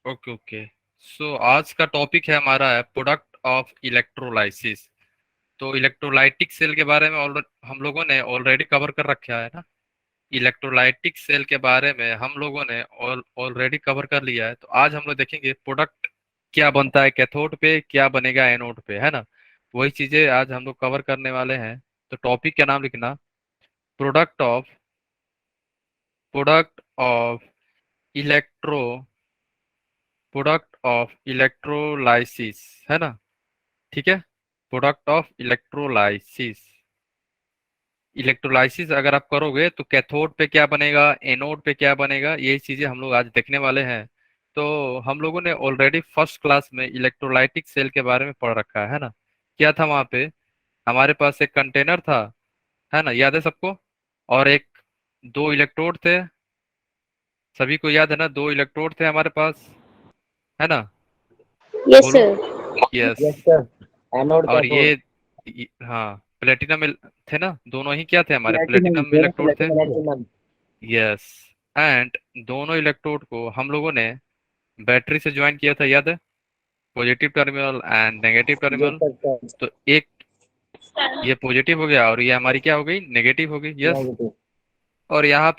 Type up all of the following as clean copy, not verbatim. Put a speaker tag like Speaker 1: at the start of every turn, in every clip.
Speaker 1: Okay okay. सो आज का topic है हमारा है प्रोडक्ट ऑफ इलेक्ट्रोलाइसिस। तो इलेक्ट्रोलाइटिक सेल के बारे में हम लोगों ने ऑलरेडी कवर कर रखा है ना। इलेक्ट्रोलाइटिक सेल के बारे में हम लोगों ने ऑलरेडी कवर कर लिया है। तो आज हम लोग देखेंगे प्रोडक्ट क्या बनता है कैथोड पे, क्या बनेगा एनोड पे, है ना। वही चीजें आज हम लोग कवर करने वाले हैं। तो टॉपिक का नाम लिखना, product of product of electro product of electrolysis, है ना। ठीक है। Product of electrolysis. इलेक्ट्रोलाइसिस अगर आप करोगे तो कैथोड पे क्या बनेगा, एनोड पे क्या बनेगा, यही चीजें हम लोग आज देखने वाले हैं। तो हम लोगों ने ऑलरेडी फर्स्ट क्लास में इलेक्ट्रोलाइटिक सेल के बारे में पढ़ रखा है ना। क्या था वहां पे, हमारे पास एक कंटेनर था, है ना, याद है सबको। और एक दो इलेक्ट्रोड थे, सभी को याद है ना, दो इलेक्ट्रोड थे हमारे पास, है ना।
Speaker 2: यस
Speaker 1: बोलो।
Speaker 2: Sir.
Speaker 1: Yes.
Speaker 3: Yes sir. Anode
Speaker 1: और
Speaker 3: कैथोड।
Speaker 1: हाँ, प्लेटिनम थे ना, दोनों ही क्या थे हमारे,
Speaker 3: प्लेटिनम
Speaker 1: प्लेटिनम
Speaker 3: दोनों
Speaker 1: इलेक्ट्रोड थे।
Speaker 3: प्लेटिनम।
Speaker 1: यस। एंड दोनों इलेक्ट्रोड को हम लोगों ने बैटरी से ज्वाइन किया था, याद है। Positive terminal and negative
Speaker 3: yes
Speaker 1: terminal.
Speaker 3: Sir.
Speaker 1: तो एक ये पॉजिटिव हो गया और ये हमारी क्या हो गई, नेगेटिव हो गई। यस।
Speaker 3: नेगेटिव।
Speaker 1: और यहाँ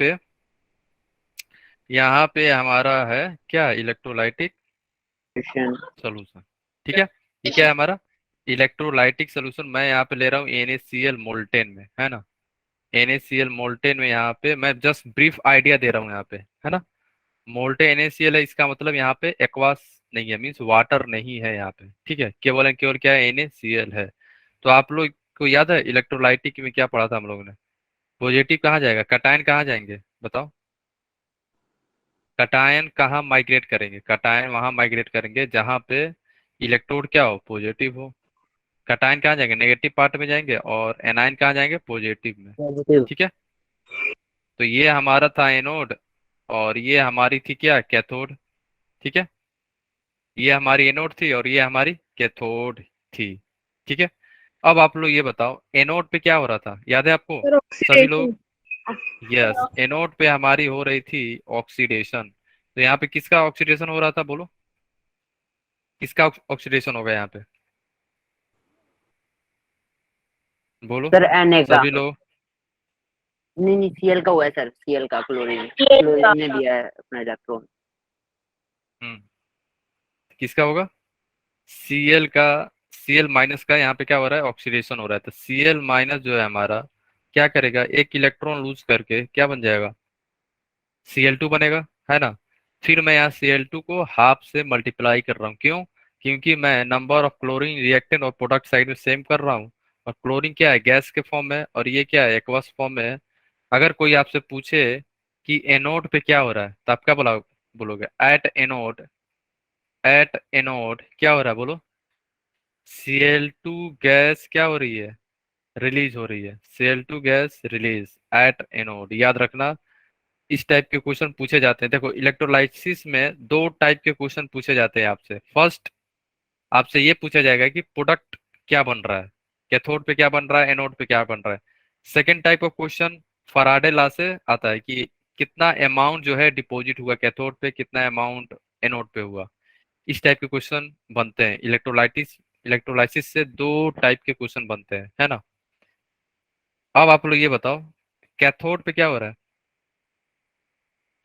Speaker 1: पे हमारा है क्या, इलेक्ट्रोलाइटिक
Speaker 3: क्वेश्चन।
Speaker 1: सोल्यूशन। ठीक है। ये क्या है हमारा, इलेक्ट्रोलाइटिक सोल्यूशन। मैं यहाँ पे ले रहा हूँ NaCl मोल्टेन में, है ना। NaCl मोल्टेन में यहाँ पे मैं जस्ट ब्रीफ आइडिया दे रहा हूँ यहाँ पे, है ना। मोल्टे NaCl है, इसका मतलब यहाँ पे एक्वास नहीं है, मीन्स वाटर नहीं है यहाँ पे। ठीक है, केवल एंड केवल क्या है, NaCl है। तो आप लोग को याद है इलेक्ट्रोलाइटिक में क्या पढ़ा था हम लोगों ने, पॉजिटिव कहाँ जाएगा, कटायन कहाँ जाएंगे बताओ। कटायन कहाँ माइग्रेट करेंगे, कटायन वहां माइग्रेट करेंगे जहाँ पे इलेक्ट्रोड क्या हो, पॉजिटिव हो। कटायन कहाँ जाएंगे, नेगेटिव पार्ट में जाएंगे, और एनायन कहाँ जाएंगे, पॉजिटिव में।
Speaker 3: नेगेटिव।
Speaker 1: ठीक है। तो ये हमारा था एनोड, और ये हमारी थी क्या, कैथोड। ठीक है। ये हमारी एनोड थी और ये हमारी कैथोड थी। ठीक है। अब आप लोग ये बताओ, एनोड पे क्या हो रहा था, याद है आपको
Speaker 2: सर
Speaker 1: सभी
Speaker 2: ऑक्सीडेशन।
Speaker 1: लोग। यस, एनोड पे हमारी हो रही थी ऑक्सीडेशन। तो यहाँ पे किसका ऑक्सीडेशन हो रहा था बोलो, किसका ऑक्सीडेशन होगा यहाँ पे, बोलो
Speaker 3: सर एन ए का।
Speaker 1: सभी लोग।
Speaker 3: नहीं नहीं, सीएल का हुआ है सर, सीएल का। क्लोरीन क्लोरीन ने दिया है अपना इलेक्ट्रॉन।
Speaker 1: हम्म, किसका होगा, Cl का। Cl माइनस का यहाँ पे क्या हो रहा है, ऑक्सीडेशन हो रहा है। तो Cl माइनस जो है हमारा क्या करेगा, एक इलेक्ट्रॉन लूज करके क्या बन जाएगा, Cl2 बनेगा, है ना। फिर मैं यहाँ Cl2 को हाफ से मल्टीप्लाई कर रहा हूँ, क्यों, क्योंकि मैं नंबर ऑफ क्लोरीन रिएक्टेंट और प्रोडक्ट साइड में सेम कर रहा हूँ। और क्लोरीन क्या है, गैस के फॉर्म में, और ये क्या है, एक्वस फॉर्म में है। अगर कोई आपसे पूछे कि एनोड पे क्या हो रहा है, तो आप क्या बोलोगे, एट एनोड क्या हो रहा है बोलो, Cl2 गैस क्या हो रही है, रिलीज हो रही है, Cl2 gas release at anode, याद रखना। इस टाइप के क्वेश्चन पूछे जाते हैं। देखो इलेक्ट्रोलाइसिस में दो टाइप के क्वेश्चन पूछे जाते हैं आपसे। फर्स्ट, आपसे ये पूछा जाएगा कि प्रोडक्ट क्या बन रहा है, कैथोड पे क्या बन रहा है, एनोड पे क्या बन रहा है। Second type of question Faraday law से आता है कि कितना अमाउंट जो है डिपॉजिट हुआ कैथोड पे, कितना अमाउंट एनोड पे हुआ। इस टाइप के क्वेश्चन बनते हैं इलेक्ट्रोलाइसिस से दो टाइप के क्वेश्चन बनते हैं, है ना। अब आप लोग ये बताओ, कैथोड पे क्या हो रहा है,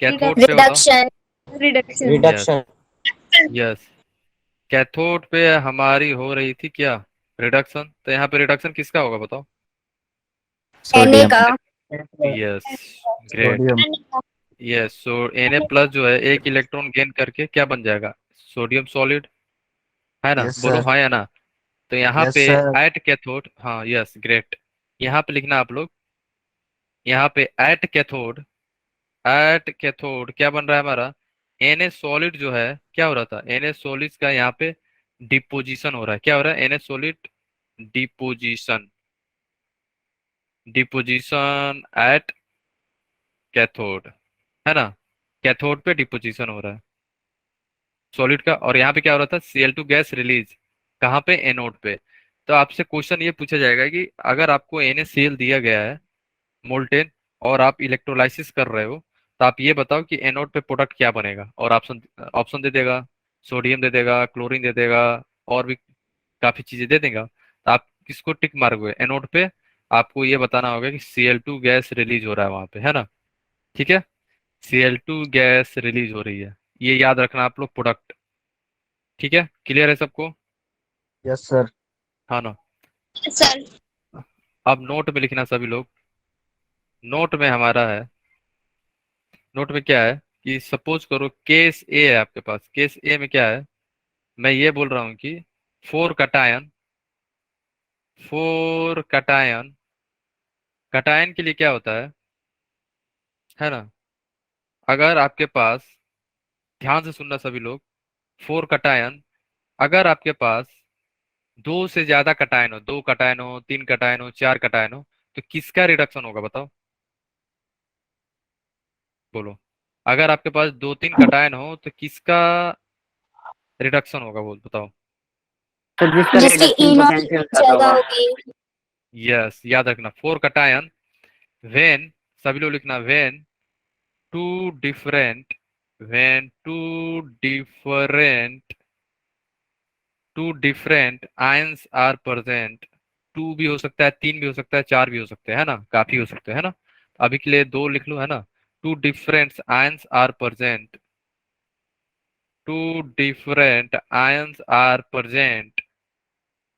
Speaker 1: कैथोड पे बताओ।
Speaker 2: Reduction. Reduction.
Speaker 1: Yes.
Speaker 3: Reduction.
Speaker 1: Yes. Cathode पे हमारी हो रही थी क्या, रिडक्शन। तो यहाँ पे रिडक्शन किसका होगा बताओ।
Speaker 2: NA
Speaker 3: sodium.
Speaker 2: का।
Speaker 1: Yes. Great.
Speaker 3: Sodium.
Speaker 1: Yes, so Na+ जो है एक इलेक्ट्रॉन गेन करके क्या बन जाएगा, सोडियम सॉलिड, है ना,
Speaker 3: यस
Speaker 1: बोलो
Speaker 3: सर।
Speaker 1: हाँ या ना। तो यहाँ
Speaker 3: यस
Speaker 1: पे
Speaker 3: सर।
Speaker 1: एट कैथोड, हाँ यस ग्रेट। यहाँ पे लिखना आप लोग, यहाँ पे एट कैथोड क्या बन रहा है हमारा, Na सॉलिड जो है क्या हो रहा था, Na सॉलिड का यहाँ पे डिपोजिशन हो रहा है। क्या हो रहा है, Na solid deposition, deposition at cathode, है ना। कैथोड पे डिपोजिशन हो रहा है सॉलिड का, और यहाँ पे क्या हो रहा था, Cl2 गैस रिलीज कहाँ पे, एनोड पे। तो आपसे क्वेश्चन ये पूछा जाएगा कि अगर आपको NaCl दिया गया है मोल्टेन, और आप इलेक्ट्रोलाइसिस कर रहे हो, तो आप ये बताओ कि एनोड पे प्रोडक्ट क्या बनेगा, और ऑप्शन ऑप्शन दे देगा, सोडियम दे देगा, क्लोरीन दे देगा, और भी काफी चीजें दे देगा। तो आप किसको टिक मारोगे एनोड पे? आपको ये बताना होगा कि Cl2 गैस रिलीज हो रहा है वहां पे, है ना। ठीक है, Cl2 गैस रिलीज हो रही है, ये याद रखना आप लोग, प्रोडक्ट। ठीक है, क्लियर है सबको?
Speaker 4: Yes sir.
Speaker 1: हाँ ना।
Speaker 2: सर।
Speaker 1: अब नोट में लिखना सभी लोग। नोट में हमारा है, नोट में क्या है कि सपोज करो केस ए है आपके पास। केस ए में क्या है, मैं ये बोल रहा हूँ कि four cation, four cation, cation के लिए क्या होता है ना। अगर आपके पास, ध्यान से सुनना सभी लोग, फोर कटायन, अगर आपके पास दो से ज्यादा कटायन हो, दो कटायन हो, तीन कटायन हो, चार कटायन हो, तो किसका रिडक्शन होगा बताओ? बोलो। अगर आपके पास दो तीन कटायन हो तो किसका रिडक्शन होगा, बोल बताओ।
Speaker 3: सर जिसका
Speaker 2: जिसकी
Speaker 3: रिडक्शन
Speaker 2: इनोट
Speaker 3: पोटेंशियल ज्यादा
Speaker 2: ज्यादा
Speaker 3: होगा।
Speaker 2: होगी।
Speaker 1: यस, याद रखना, फोर कटायन व्हेन, सभी लोग लिखना, when two different, when two different ions are present. Two भी हो सकता है, तीन भी हो सकता है, चार भी हो सकते हैं, है ना, काफी हो सकते हैं, है ना। अभी के लिए दो लिख लो, है ना। Two different ions are present, two different ions are present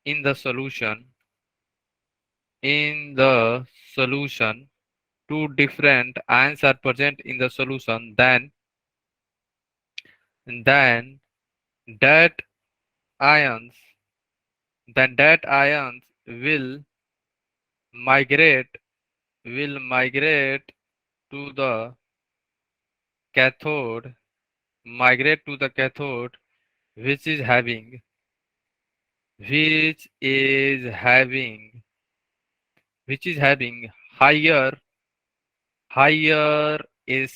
Speaker 1: in the solution, in the solution, two different ions are present in the solution, then that ions, that ions migrate will migrate to the cathode, migrate to the cathode, which is having, which is having, which is having higher, higher S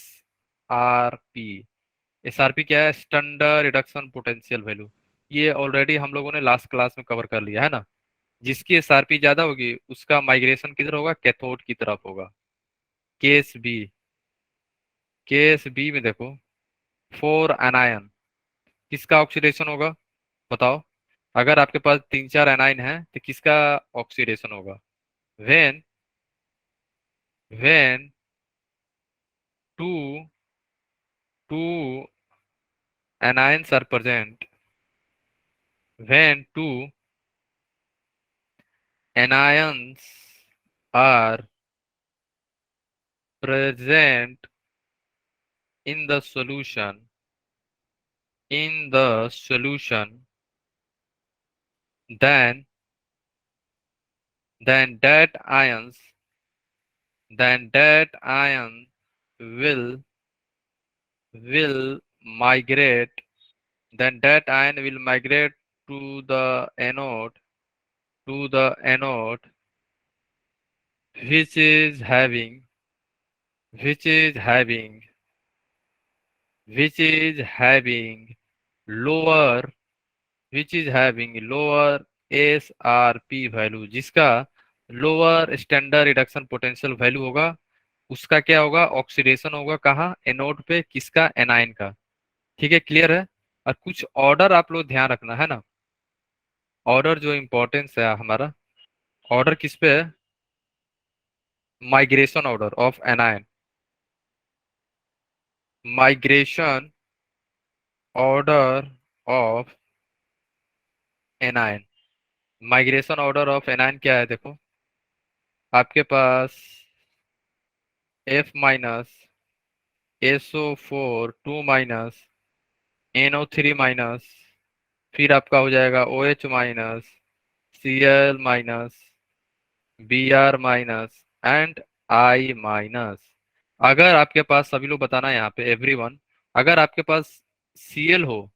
Speaker 1: R P. S R P क्या है? Standard reduction potential value. ये already हम लोगों ने last class में cover कर लिया है ना। जिसकी एस आर पी ज्यादा होगी उसका माइग्रेशन किधर होगा? कैथोड की तरफ होगा। केस बी, केस बी में देखो, फोर एनायन, किसका ऑक्सीडेशन होगा बताओ? अगर आपके पास तीन चार एनाइन है तो किसका ऑक्सीडेशन होगा? When, when two, two anions are present, when two anions are present in the solution, in the solution, then then that ions then that ion will will migrate, then that ion will migrate to the anode, to the anode, which is having, which is having, which is having lower, which is having lower SRP value, जिसका lower standard reduction potential value होगा, उसका क्या होगा? Oxidation होगा। कहाँ? Anode पे, किसका? A9 का। ठीक है, क्लियर है। और कुछ ऑर्डर आप लोग ध्यान रखना, है ना। ऑर्डर जो इंपॉर्टेंस है हमारा, ऑर्डर किस पे है? Migration order of anion, migration order of anion. Migration order of anion क्या है देखो, आपके पास F minus, SO4 2 minus, NO3 minus, फिर आपका हो जाएगा OH minus, Cl minus, Br minus and I minus. अगर आपके पास, सभी लोग बताना यहाँ पे, एवरीवन, अगर आपके पास Cl हो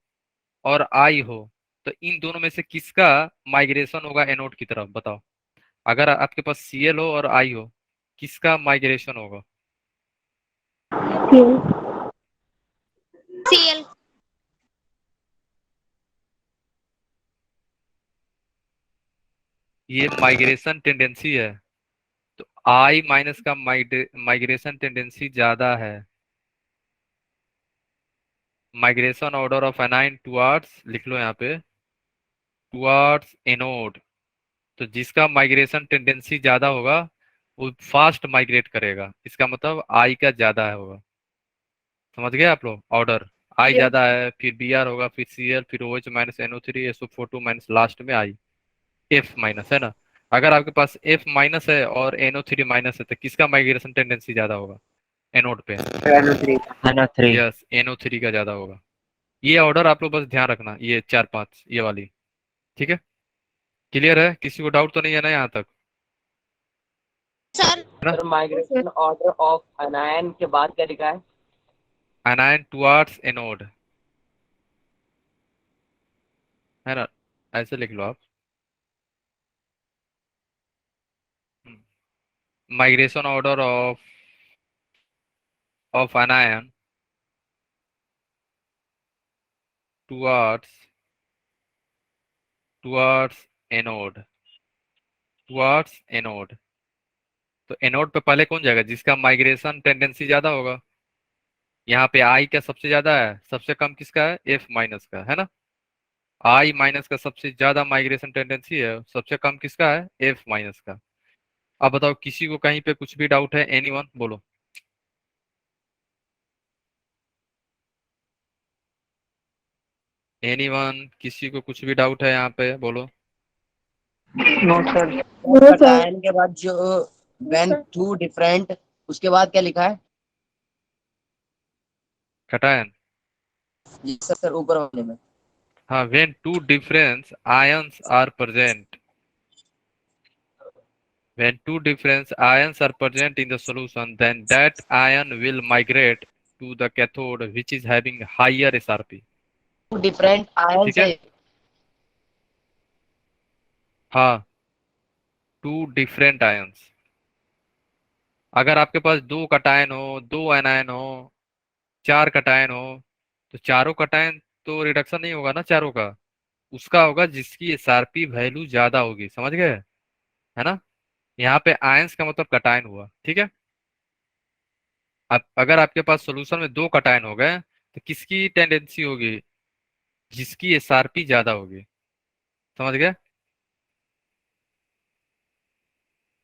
Speaker 1: और I हो तो इन दोनों में से किसका माइग्रेशन होगा एनोड की तरफ बताओ? अगर आपके पास Cl हो और I हो, किसका माइग्रेशन होगा?
Speaker 2: सीएल।
Speaker 1: ये माइग्रेशन टेंडेंसी है, तो आई माइनस का माइग्रेशन टेंडेंसी ज्यादा है, migration order of anion towards, लिख लो यहाँ पे, टुवर्ड्स एनोड। तो जिसका माइग्रेशन टेंडेंसी ज्यादा होगा वो फास्ट माइग्रेट करेगा, इसका मतलब आई का ज्यादा होगा। समझ गए आप लोग? ऑर्डर आई
Speaker 2: Yes.
Speaker 1: ज्यादा है, फिर बी आर होगा, फिर सी एल, फिर O H minus N O three, S O four two minus, last में आई एफ माइनस, है ना? अगर आपके पास एफ माइनस है और एनओ थ्री माइनस है तो किसका माइग्रेशन टेंडेंसी ज्यादा होगा एनोड पे?
Speaker 3: NO3 NO3।
Speaker 1: Yes, NO three का ज्यादा होगा। ये ऑर्डर आप लोग बस ध्यान रखना, ये चार पांच ये वाली। ठीक है, क्लियर है? किसी को डाउट तो नहीं है ना यहाँ तक?
Speaker 2: Sir.
Speaker 1: है ना?
Speaker 4: सर माइग्रेशन ऑर्डर ऑफ अनायन के बाद क्या लिखा है?
Speaker 1: एनायन टुवर्ड्स एनोड, है ना? ऐसे लिख लो आप। Migration order of anion towards towards anode, towards anode. तो एनोड पे पहले कौन जाएगा? जिसका माइग्रेशन टेंडेंसी ज्यादा होगा। यहाँ पे आई का सबसे ज्यादा है, सबसे कम किसका है? एफ माइनस का, है ना? आई माइनस का सबसे ज्यादा माइग्रेशन टेंडेंसी है, सबसे कम किसका है? एफ माइनस का। अब बताओ किसी को कहीं पे कुछ भी डाउट है? एनीवन बोलो। एनीवन, किसी को कुछ भी डाउट है यहाँ पे? बोलो।
Speaker 4: No sir.
Speaker 2: No, sir.
Speaker 4: Anion के बाद जो व्हेन टू डिफरेंट, उसके बाद क्या लिखा है?
Speaker 1: कटायन।
Speaker 4: जी सर, सर ऊपर वाले में।
Speaker 1: हाँ, when two different ions are present, when two different ions are present in the solution, then that ion will migrate to the cathode which is having higher SRP।
Speaker 4: Two different ion
Speaker 1: ठीक है,
Speaker 4: से।
Speaker 1: हाँ, to different ions. अगर आपके पास दो cation हो, दो anion हो, चार कटायन हो, तो चारों कटायन तो रिडक्शन नहीं होगा ना चारों का, उसका होगा जिसकी एसआरपी वैल्यू ज्यादा होगी। समझ गए? है ना? यहाँ पे आयंस का मतलब कटायन हुआ। ठीक है, अब अगर आपके पास सॉल्यूशन में दो कटायन हो गए तो किसकी टेंडेंसी होगी? जिसकी एसआरपी ज्यादा होगी। समझ गए?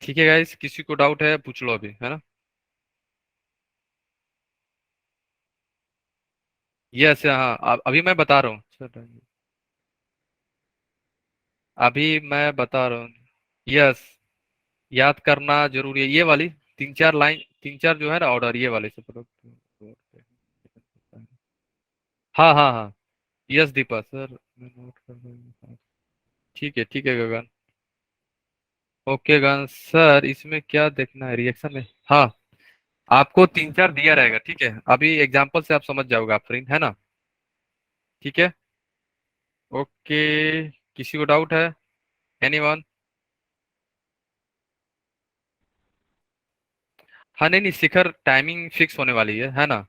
Speaker 1: ठीक है गाइस, किसी को डाउट है पूछ लो अभी, है ना? यस, हाँ, अभी मैं बता रहा हूँ, अभी मैं बता रहा हूँ। यस, याद करना जरूरी है ये वाली तीन चार लाइन, तीन चार जो है ना ऑर्डर, ये वाले से हाँ हाँ हाँ। यस दीपा सर, मैं नोट कर रहा हूँ। ठीक है गगन। ओके गगन सर, इसमें क्या देखना है रिएक्शन में? हाँ, आपको तीन चार दिया रहेगा, ठीक है? अभी एग्जांपल से आप समझ जाओगे आप, फ्रेंड, है ना? ठीक है, ओके। किसी को डाउट है? एनीवन? हाँ, नहीं नहीं शिखर, टाइमिंग फिक्स होने वाली है ना?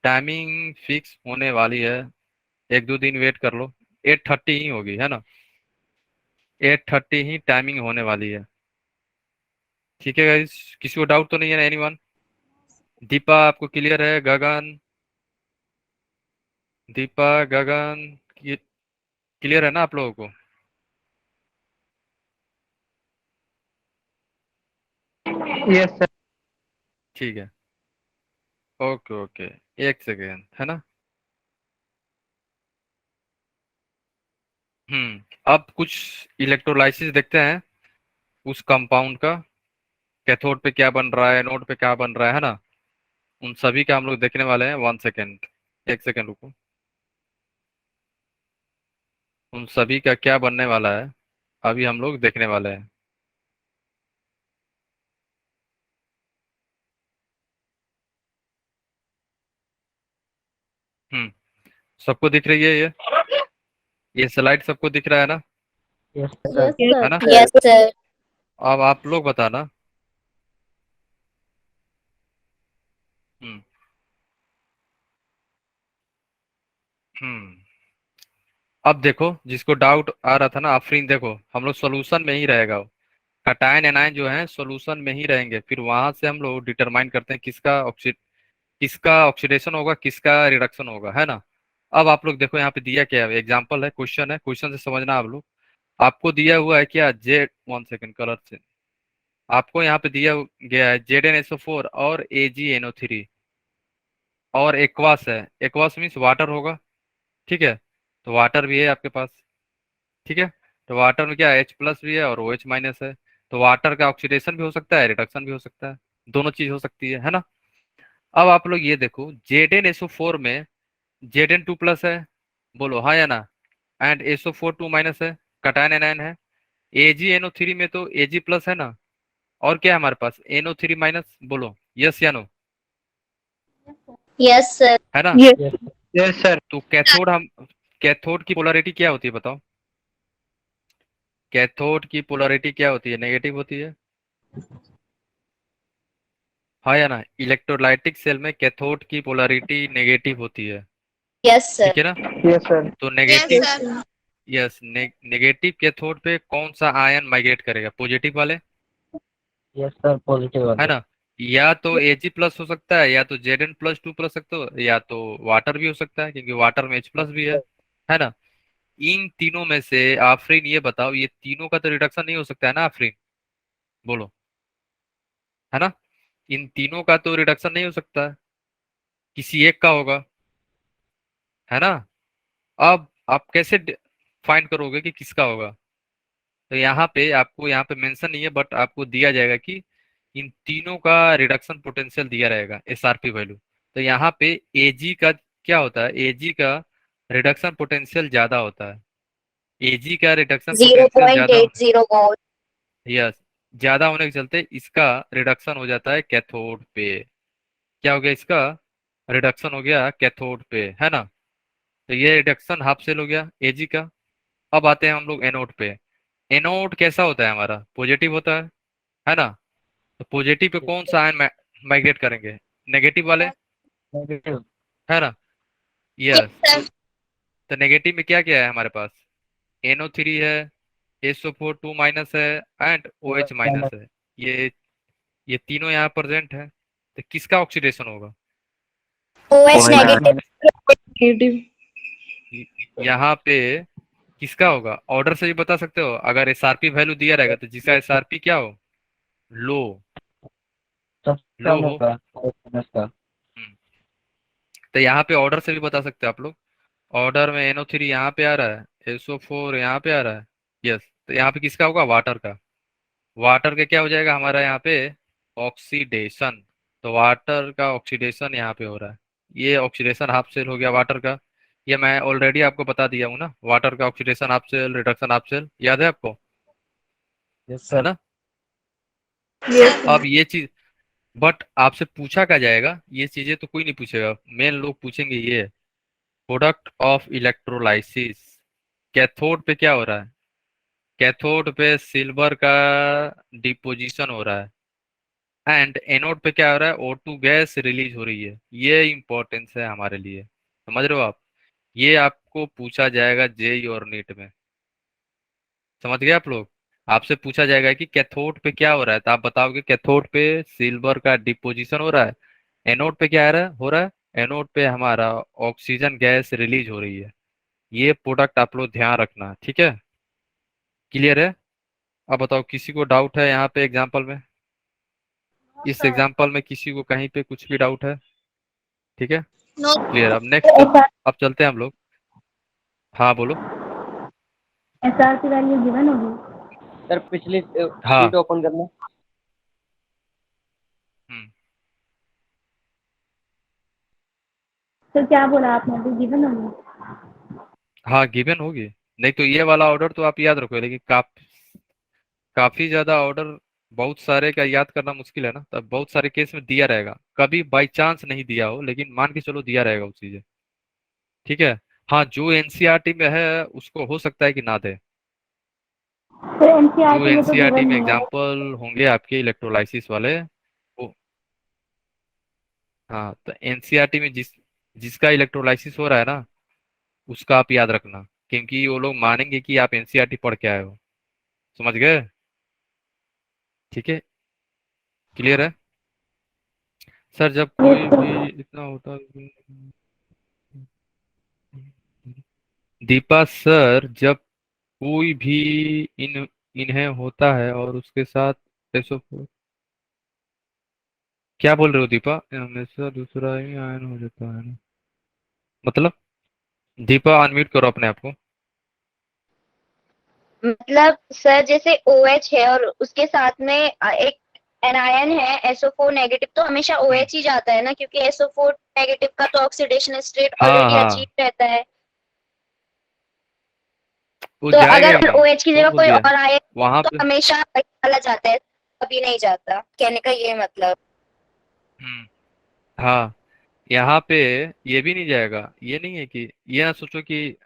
Speaker 1: टाइमिंग फिक्स होने वाली है, एक दो दिन वेट कर लो। 8:30 ही होगी, है ना? 8:30 ही टाइमिंग होने वाली है। ठीक है गाइस, किसी को डाउट तो नहीं है ना? एनीवन? दीपा आपको क्लियर है? गगन, दीपा, गगन, क्लियर है ना आप लोगों को?
Speaker 4: Yes sir.
Speaker 1: ठीक है, ओके ओके, एक सेकेंड, है ना? अब कुछ इलेक्ट्रोलाइसिस देखते हैं उस कंपाउंड का, कैथोड पे क्या बन रहा है, एनोड पे क्या बन रहा है ना? उन सभी का हम लोग देखने वाले हैं। 1 सेकेंड, एक सेकेंड रुको। उन सभी का क्या बनने वाला है अभी हम लोग देखने वाले हैं। हम्म सबको दिख रही है ये स्लाइड सबको दिख रहा है ना?
Speaker 4: Yes
Speaker 2: Yes,
Speaker 4: sir.
Speaker 2: sir.
Speaker 1: है ना?
Speaker 2: Yes, sir.
Speaker 1: अब आप लोग बताना। हम्म हम्म अब देखो, जिसको डाउट आ रहा था ना आफरीन, देखो हम लोग सोल्यूशन में ही रहेगा, कटायन एनायन जो है सोल्यूशन में ही रहेंगे, फिर वहां से हम लोग डिटरमाइन करते हैं किसका ऑक्सीडेशन होगा, किसका रिडक्शन होगा, है ना? अब आप लोग देखो यहाँ पे दिया क्या है, एग्जाम्पल है, क्वेश्चन से समझना आप लोग। आपको दिया हुआ है क्या, जेड, 1 सेकेंड, कलर से आपको यहाँ पे दिया गया है ZnSO4 और AgNO3 और एक्वास है। एक्वास मीन्स वाटर होगा, ठीक है। तो वाटर भी है आपके पास, ठीक है। तो वाटर में क्या है, H+ भी है और OH- है। तो वाटर का ऑक्सीडेशन भी हो सकता है, रिडक्शन भी हो सकता है, दोनों चीज हो सकती है ना। अब आप लोग ये देखो, ZnSO4 में Zn2+ है, बोलो हाँ या ना। एंड SO4 2- है, कटायन एनायन है। AgNO3 में तो Ag+ है ना, और क्या है हमारे पास, NO3-, बोलो यस या नो,
Speaker 2: Yes, sir.
Speaker 1: है ना।
Speaker 2: Yes.
Speaker 5: Yes sir.
Speaker 1: तो कैथोड की पोलैरिटी क्या होती है बताओ, कैथोड की पोलैरिटी क्या होती है, नेगेटिव होती है, हाँ या ना। इलेक्ट्रोलाइटिक सेल में कैथोड की पोलैरिटी नेगेटिव होती है,
Speaker 2: Yes, sir.
Speaker 1: ठीक है ना।
Speaker 5: Yes sir.
Speaker 1: तो
Speaker 2: Yes,
Speaker 1: negative,
Speaker 2: sir.
Speaker 1: Yes, negative cathode पे कौन सा आयन माइग्रेट करेगा, पॉजिटिव वाले,
Speaker 5: यस सर, पॉजिटिव
Speaker 1: है
Speaker 5: वाले।
Speaker 1: ना। या तो Ag+ हो सकता है, या तो Zn+2+ सकते हो, या तो वाटर भी हो सकता है, क्योंकि वाटर में H+ भी है ना। इन तीनों में से आफरीन ये बताओ, ये तीनों का तो रिडक्शन नहीं हो सकता है ना आफरीन, बोलो, है ना। इन तीनों का तो रिडक्शन नहीं हो सकता है, किसी एक का होगा, है ना। अब आप कैसे फाइंड करोगे कि किसका होगा। तो यहाँ पे आपको, यहाँ पे मेंशन नहीं है, बट आपको दिया जाएगा कि इन तीनों का रिडक्शन पोटेंशियल दिया रहेगा, SRP वैल्यू। तो यहाँ पे Ag का क्या होता है, Ag का रिडक्शन पोटेंशियल ज्यादा होता है, Ag का रिडक्शन पोटेंशियल ज्यादा,
Speaker 2: 0.80 volt.
Speaker 1: यस, ज्यादा होने के चलते इसका रिडक्शन हो जाता है कैथोड पे। क्या हो गया, इसका रिडक्शन हो गया कैथोड पे, है ना। तो ये रिडक्शन हाफ सेल हो गया Ag का। अब आते हैं हम लोग एनोड पे। एनोड कैसा होता है हमारा, पॉजिटिव होता है ना। तो पॉजिटिव पे कौन सा आयन माइग्रेट करेंगे, नेगेटिव वाले,
Speaker 5: नेगेटिव।
Speaker 1: है ना।
Speaker 2: Yes,
Speaker 1: yes,
Speaker 2: sir.
Speaker 1: तो नेगेटिव में क्या क्या है हमारे पास, NO3 है, SO4 2- है, एंड OH- है। ये ये तीनों यहाँ प्रेजेंट है, तो किसका ऑक्सीडेशन होगा,
Speaker 2: OH
Speaker 5: OH
Speaker 2: negative.
Speaker 5: Minus.
Speaker 2: Negative.
Speaker 1: यहाँ पे किसका होगा, ऑर्डर से भी बता सकते हो। अगर SRP वैल्यू दिया रहेगा तो जिसका SRP क्या हो, लो,
Speaker 5: सबसे
Speaker 1: लो
Speaker 5: कम
Speaker 1: हो।
Speaker 5: होगा OH माइनस का।
Speaker 1: हम्म, तो यहाँ पे ऑर्डर से भी बता सकते हो आप लोग। ऑर्डर में NO3 यहाँ पे आ रहा है, SO4 यहाँ पे आ रहा है, यस। तो यहाँ पे किसका होगा, वाटर का। वाटर का क्या हो जाएगा हमारा यहाँ पे, ऑक्सीडेशन। तो वाटर का ऑक्सीडेशन यहाँ पे हो रहा है, ये ऑक्सीडेशन हाफ सेल हो गया वाटर का। ये मैं ऑलरेडी आपको बता दिया हूँ ना, वाटर का oxidation half cell, reduction half cell, याद है आपको,
Speaker 5: यस
Speaker 1: है
Speaker 5: सर।
Speaker 1: ना।
Speaker 2: Yes,
Speaker 1: अब
Speaker 2: sir.
Speaker 1: ये चीज, बट आपसे पूछा क्या जाएगा, ये चीजें तो कोई नहीं पूछेगा, मेन लोग पूछेंगे ये, प्रोडक्ट ऑफ इलेक्ट्रोलाइसिस। कैथोड पे क्या हो रहा है, कैथोड पे सिल्वर का डिपोजिशन हो रहा है, एंड एनोड पे क्या हो रहा है, O2 गैस रिलीज हो रही है। ये इंपॉर्टेंस है हमारे लिए, समझ रहे हो आप। ये आपको पूछा जाएगा जेई और नीट में, समझ गए आप लोग। आपसे पूछा जाएगा कि कैथोड पे क्या हो रहा है, तो आप बताओगे कैथोड पे सिल्वर का डिपोजिशन हो रहा है। एनोड पे क्या हो रहा है, एनोड पे हमारा ऑक्सीजन गैस रिलीज हो रही है। ये प्रोडक्ट आप लोग ध्यान रखना, ठीक है, क्लियर है। अब बताओ, किसी को डाउट है यहाँ पे एग्जाम्पल में, इस एग्जाम्पल में किसी को कहीं पे कुछ भी डाउट है, ठीक है,
Speaker 2: No.
Speaker 1: क्लियर। अब नेक्स्ट, अब चलते हैं हम लोग, हाँ बोलो।
Speaker 2: SR की वैल्यू गिवन होगी।
Speaker 5: सर पिछली
Speaker 1: हाँ,
Speaker 5: शीट ओपन करना।
Speaker 1: हम्म,
Speaker 2: तो क्या बोला आपने अभी, गिवन होगी।
Speaker 1: हाँ गिवन होगी। नहीं तो ये वाला ऑर्डर तो आप याद रखो, लेकिन काफी ज्यादा ऑर्डर, बहुत सारे का याद करना मुश्किल है ना, तब बहुत सारे केस में दिया रहेगा, कभी बाई चांस नहीं दिया हो, लेकिन मान के चलो दिया रहेगा वो चीजें, ठीक है। हाँ, जो एनसीईआरटी में है उसको हो सकता है कि ना दे,
Speaker 2: तो
Speaker 1: जो
Speaker 2: एनसीईआरटी में तो
Speaker 1: एनसीईआरटी
Speaker 2: गिवन
Speaker 1: में
Speaker 2: नहीं है।
Speaker 1: एग्जाम्पल होंगे आपके इलेक्ट्रोलाइसिस वाले वो, हाँ, तो एनसीईआरटी में जिसका इलेक्ट्रोलाइसिस हो रहा है ना, उसका आप याद रखना, क्योंकि वो लोग मानेंगे कि आप एनसीईआरटी पढ़ के आए हो, समझ गए, ठीक है, क्लियर है। सर जब कोई भी इतना होता दीपा सर, जब कोई भी इन इन्हें होता है और उसके साथ एसो, क्या बोल रहे हो दीपा? हमेशा दूसरा ही आयन हो जाता है ना, मतलब? दीपा अनम्यूट करो अपने आप को।
Speaker 6: मतलब सर जैसे OH है और उसके साथ में एक एनायन है SO4 नेगेटिव, तो हमेशा OH ही जाता है ना, क्योंकि SO4 नेगेटिव का तो ऑक्सीडेशन स्टेट
Speaker 1: हाँ
Speaker 6: ऑलरेडी
Speaker 1: हाँ,
Speaker 6: अचीव रहता है।
Speaker 1: वो
Speaker 6: तो
Speaker 1: जाएगा ही
Speaker 6: अगर
Speaker 1: नहीं।
Speaker 6: OH की
Speaker 1: कौन
Speaker 6: जगह
Speaker 1: बोल
Speaker 6: कोई
Speaker 1: दिया
Speaker 6: और आए
Speaker 1: वहां
Speaker 6: तो
Speaker 1: पे?
Speaker 6: हमेशा वही वाला जाता है, कभी नहीं जाता, कहने का ये मतलब।
Speaker 1: हम्म, हाँ, यहाँ पे ये भी नहीं जाएगा। ये नहीं है कि, ये ना सोचो कि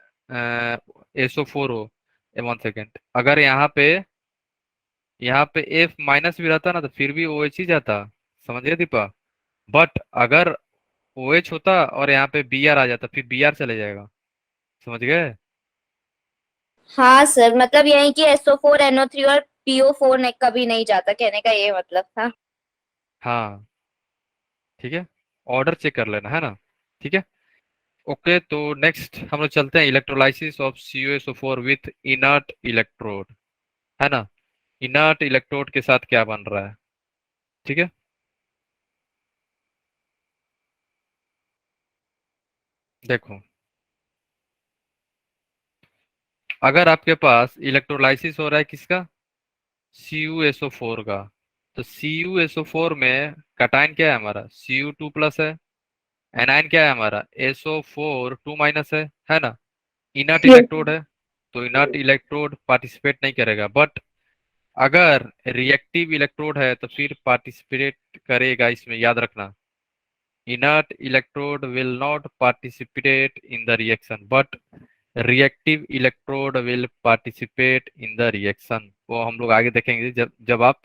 Speaker 1: SO4 हो। 1 सेकेंड, अगर यहाँ पे F माइनस भी रहता ना तो फिर भी OH ही जाता। समझ गए दीपा? बट अगर OH होता और यहाँ पे Br आ जाता, फिर Br चले जाएगा। समझ गए?
Speaker 6: हाँ सर, मतलब यही कि SO4 NO3 और PO4 ने कभी नहीं जाता, कहने का ये मतलब था।
Speaker 1: हाँ, ठीक है, ऑर्डर चेक कर लेना है ना। ठीक है, ओके। तो नेक्स्ट हम लोग चलते हैं, electrolysis of CuSO4 with inert electrode, है ना। इनर्ट इलेक्ट्रोड के साथ क्या बन रहा है? ठीक है, देखो, अगर आपके पास इलेक्ट्रोलाइसिस हो रहा है किसका? CuSO4 का, तो CuSO4 में कटायन क्या है हमारा? Cu2+ है। एनायन क्या है हमारा? SO4 2- है ना। इनर्ट इलेक्ट्रोड है, तो इनर्ट इलेक्ट्रोड पार्टिसिपेट नहीं करेगा। बट अगर रिएक्टिव इलेक्ट्रोड है तो फिर पार्टिसिपेट करेगा, इसमें याद रखना। Inert electrode will not participate in the reaction, but reactive electrode will participate in the reaction. वो हम लोग आगे देखेंगे, जब जब आप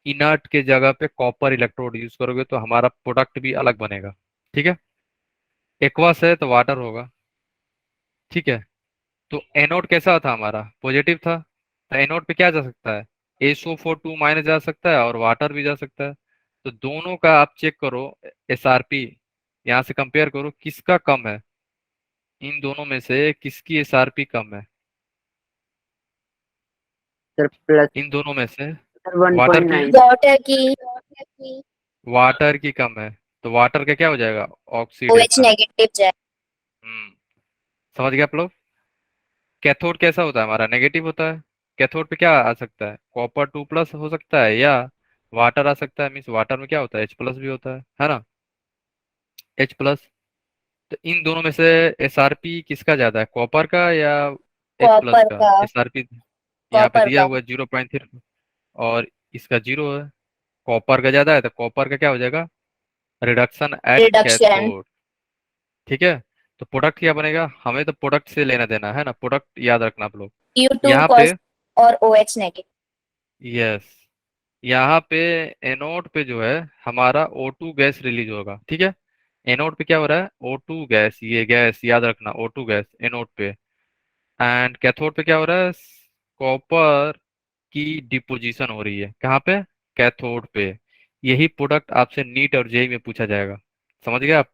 Speaker 1: इनर्ट के जगह पे कॉपर इलेक्ट्रोड यूज करोगे तो हमारा प्रोडक्ट भी अलग बनेगा। ठीक है, एक्वस है तो वाटर होगा। ठीक है, तो एनोड कैसा था हमारा? पॉजिटिव था, तो एनोड पे क्या जा सकता है? SO4 2- जा सकता है और वाटर भी जा सकता है। तो दोनों का आप चेक करो, SRP यहाँ से कंपेयर करो, किसका कम है? इन दोनों में से किसकी SRP कम है?
Speaker 3: सर प्लस,
Speaker 1: इन दोनों में से
Speaker 3: सर वन
Speaker 1: वाटर
Speaker 3: पॉइंट
Speaker 1: की,
Speaker 3: नाइन
Speaker 6: वाटर की
Speaker 1: वाटर की कम है, तो वाटर का क्या हो जाएगा?
Speaker 6: OH
Speaker 1: oxidation.
Speaker 6: नेगेटिव जाए।
Speaker 1: हम्म, समझ गए आप लोग? कैथोड कैसा होता है हमारा? नेगेटिव होता है। कैथोड पे क्या आ सकता है? Copper 2+ हो सकता है, या वाटर आ सकता है। मीन्स वाटर में क्या होता है? H+ भी होता है ना। H+। तो इन दोनों में से SRP किसका ज्यादा है, कॉपर का या H+
Speaker 6: कॉपर
Speaker 1: का?
Speaker 6: का।
Speaker 1: SRP यहाँ पे
Speaker 6: कॉपर
Speaker 1: दिया
Speaker 6: का।
Speaker 1: हुआ है 0.3, और इसका 0 है। कॉपर का ज्यादा है तो कॉपर का क्या हो जाएगा? Reduction at
Speaker 6: reduction.
Speaker 1: कैथोड। ठीक है, तो प्रोडक्ट क्या बनेगा? हमें तो प्रोडक्ट से लेना देना है ना, प्रोडक्ट याद रखना आप लोग।
Speaker 6: U2
Speaker 1: यहाँ पे,
Speaker 6: पॉजिटिव और OH नेगेटिव।
Speaker 1: यस, यहाँ पे एनोड पे जो है हमारा O2 गैस रिलीज होगा। ठीक है, एनोड पे क्या हो रहा है? O2 गैस, ये गैस याद रखना, O2 गैस एनोड पे। एंड कैथोड पे क्या हो रहा है? कॉपर की डिपोजिशन हो रही है। कहाँ पे? कैथोड पे। यही प्रोडक्ट आपसे नीट और जेई में पूछा जाएगा। समझ गए आप?